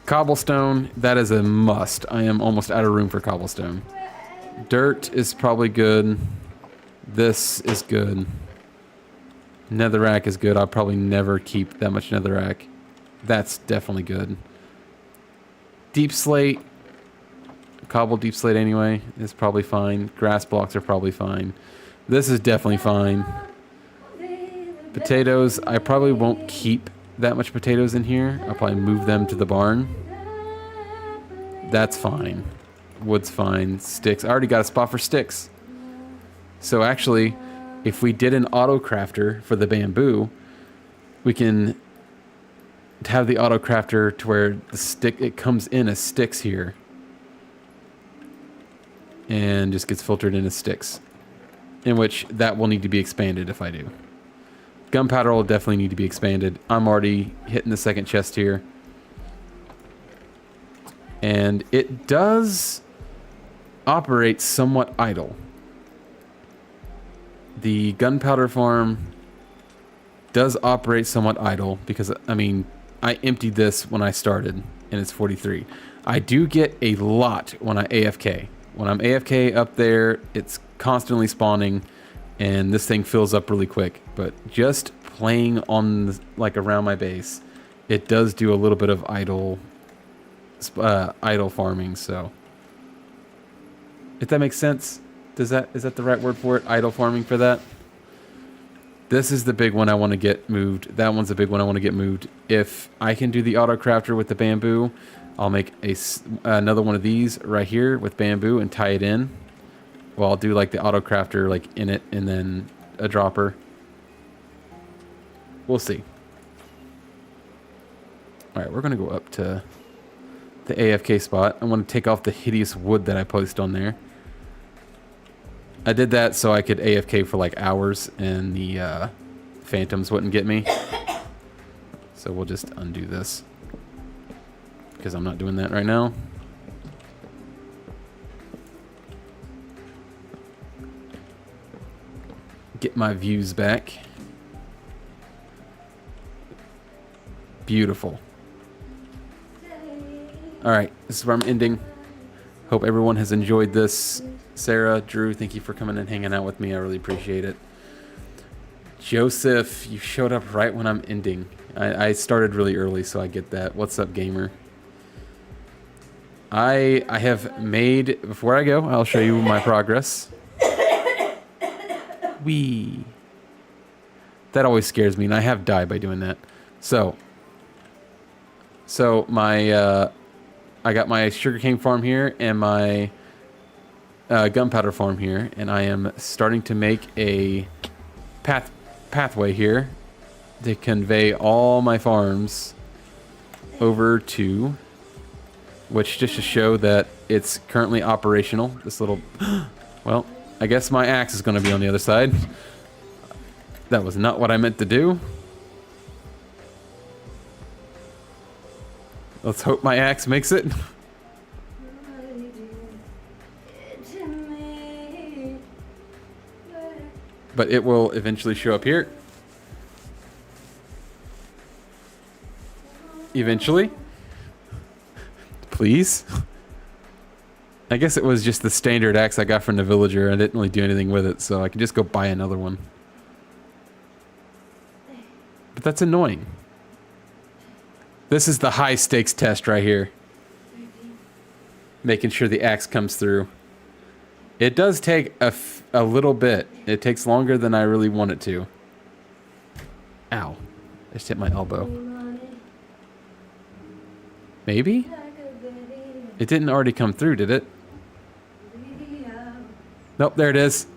A: Cobblestone, that is a must. I am almost out of room for cobblestone. Dirt is probably good. This is good. Netherrack is good. I'll probably never keep that much netherrack. That's definitely good. Deep slate, cobbled deep slate anyway, is probably fine. Grass blocks are probably fine. This is definitely fine. Potatoes, I probably won't keep that much potatoes in here. I'll probably move them to the barn. That's fine. Wood's fine. Sticks, I already got a spot for sticks. So actually, if we did an auto crafter for the bamboo, we can have the auto crafter to where the stick, it comes in as sticks here and just gets filtered in as sticks, in which that will need to be expanded if I do. Gunpowder will definitely need to be expanded. I'm already hitting the second chest here, and it does operate somewhat idle. The gunpowder farm does operate somewhat idle because, I mean, I emptied this when I started and it's 43. I do get a lot when I AFK. When I'm AFK up there, it's constantly spawning and this thing fills up really quick. But just playing on, like, around my base, it does do a little bit of idle farming, so. If that makes sense. Is that the right word for it? Idle farming for that? This is the big one I want to get moved. That one's the big one I want to get moved. If I can do the auto crafter with the bamboo, I'll make another one of these right here with bamboo and tie it in. Well, I'll do like the auto crafter like in it and then a dropper. We'll see. All right, we're going to go up to the AFK spot. I want to take off the hideous wood that I placed on there. I did that so I could AFK for like hours and the phantoms wouldn't get me. So we'll just undo this because I'm not doing that right now. Get my views back. Beautiful. All right, this is where I'm ending. Hope everyone has enjoyed this. Sarah, Drew, thank you for coming and hanging out with me. I really appreciate it. Joseph, you showed up right when I'm ending. I started really early, so I get that. What's up, gamer? I have made, before I go, I'll show you my progress. Wee. That always scares me, and I have died by doing that. So my, I got my sugarcane farm here and my gunpowder farm here, and I am starting to make a pathway here to convey all my farms over to, which just to show that it's currently operational. This little, well, I guess my axe is going to be on the other side. That was not what I meant to do. Let's hope my axe makes it. But it will eventually show up here. Eventually. Please. I guess it was just the standard axe I got from the villager. I didn't really do anything with it, so I can just go buy another one. But that's annoying. This is the high stakes test right here. Making sure the axe comes through. It does take a little bit. It takes longer than I really want it to. Ow. I just hit my elbow. Maybe? It didn't already come through, did it? Nope, there it is.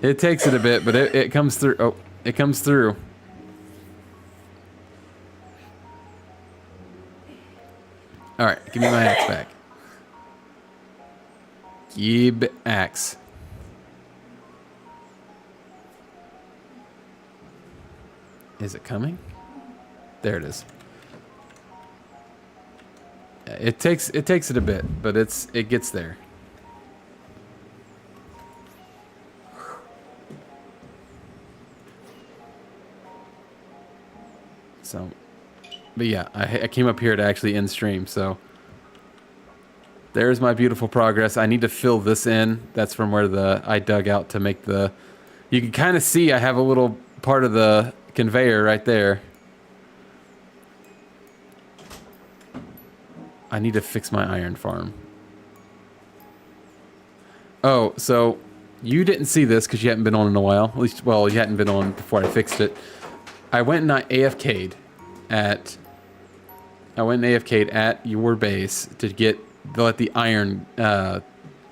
A: It takes it a bit, but it comes through. Oh, it comes through. All right, give me my axe back. Give axe. Is it coming? There it is. It takes it a bit, but it gets there. So, but yeah, I came up here to actually end stream, so there's my beautiful progress. I need to fill this in. That's from where I dug out to make the. You can kind of see I have a little part of the conveyor right there. I need to fix my iron farm. Oh, so you didn't see this because you hadn't been on in a while. At least, well, you hadn't been on before I fixed it. I went and I AFK'd at your base to let the iron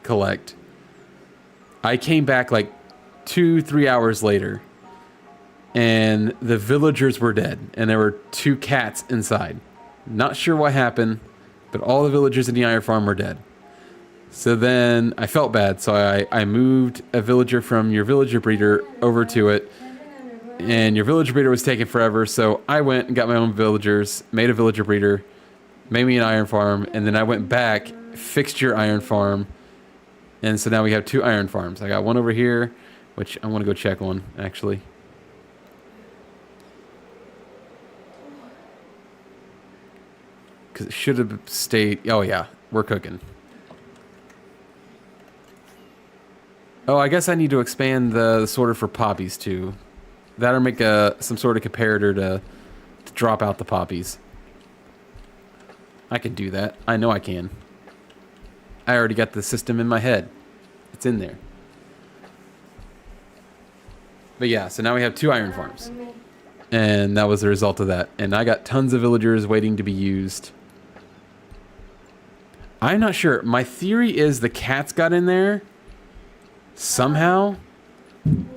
A: collect. I came back like 2-3 hours later, and the villagers were dead, and there were 2 cats inside. Not sure what happened, but all the villagers in the iron farm were dead. So then I felt bad, so I moved a villager from your villager breeder over to it, and your villager breeder was taking forever, so I went and got my own villagers, made a villager breeder, made me an iron farm, and then I went back, fixed your iron farm, and so now we have 2 iron farms. I got one over here, which I want to go check on, actually. Because it should have stayed. Oh, yeah. We're cooking. Oh, I guess I need to expand the sorter for poppies, too. That'll make some sort of comparator to drop out the poppies. I can do that. I know I can. I already got the system in my head. It's in there. But yeah, so now we have 2 iron farms. And that was the result of that. And I got tons of villagers waiting to be used. I'm not sure. My theory is the cats got in there somehow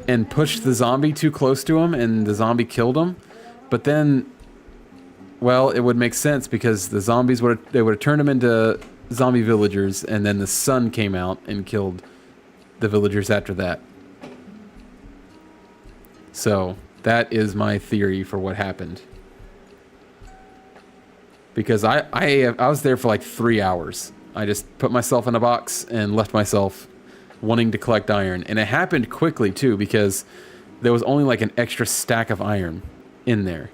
A: and pushed the zombie too close to him, and the zombie killed him. But then, well, it would make sense because the zombies would have turned him into zombie villagers, and then the sun came out and killed the villagers after that. So that is my theory for what happened. Because I was there for like 3 hours. I just put myself in a box and left myself wanting to collect iron. And it happened quickly too, because there was only like an extra stack of iron in there.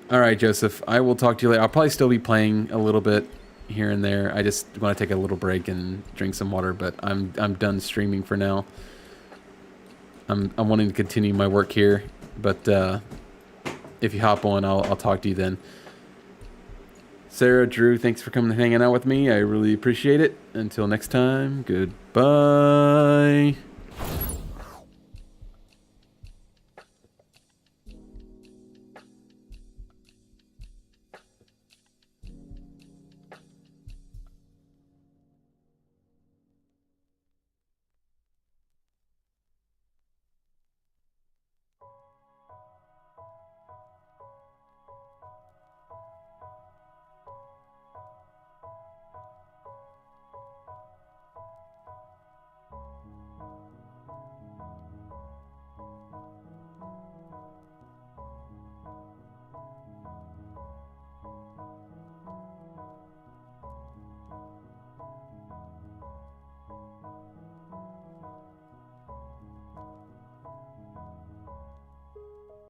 A: All right, Joseph, I will talk to you later. I'll probably still be playing a little bit here and there. I just want to take a little break and drink some water, but I'm done streaming for now. I'm wanting to continue my work here, but if you hop on, I'll talk to you then. Sarah, Drew, thanks for coming and hanging out with me. I really appreciate it. Until next time, goodbye.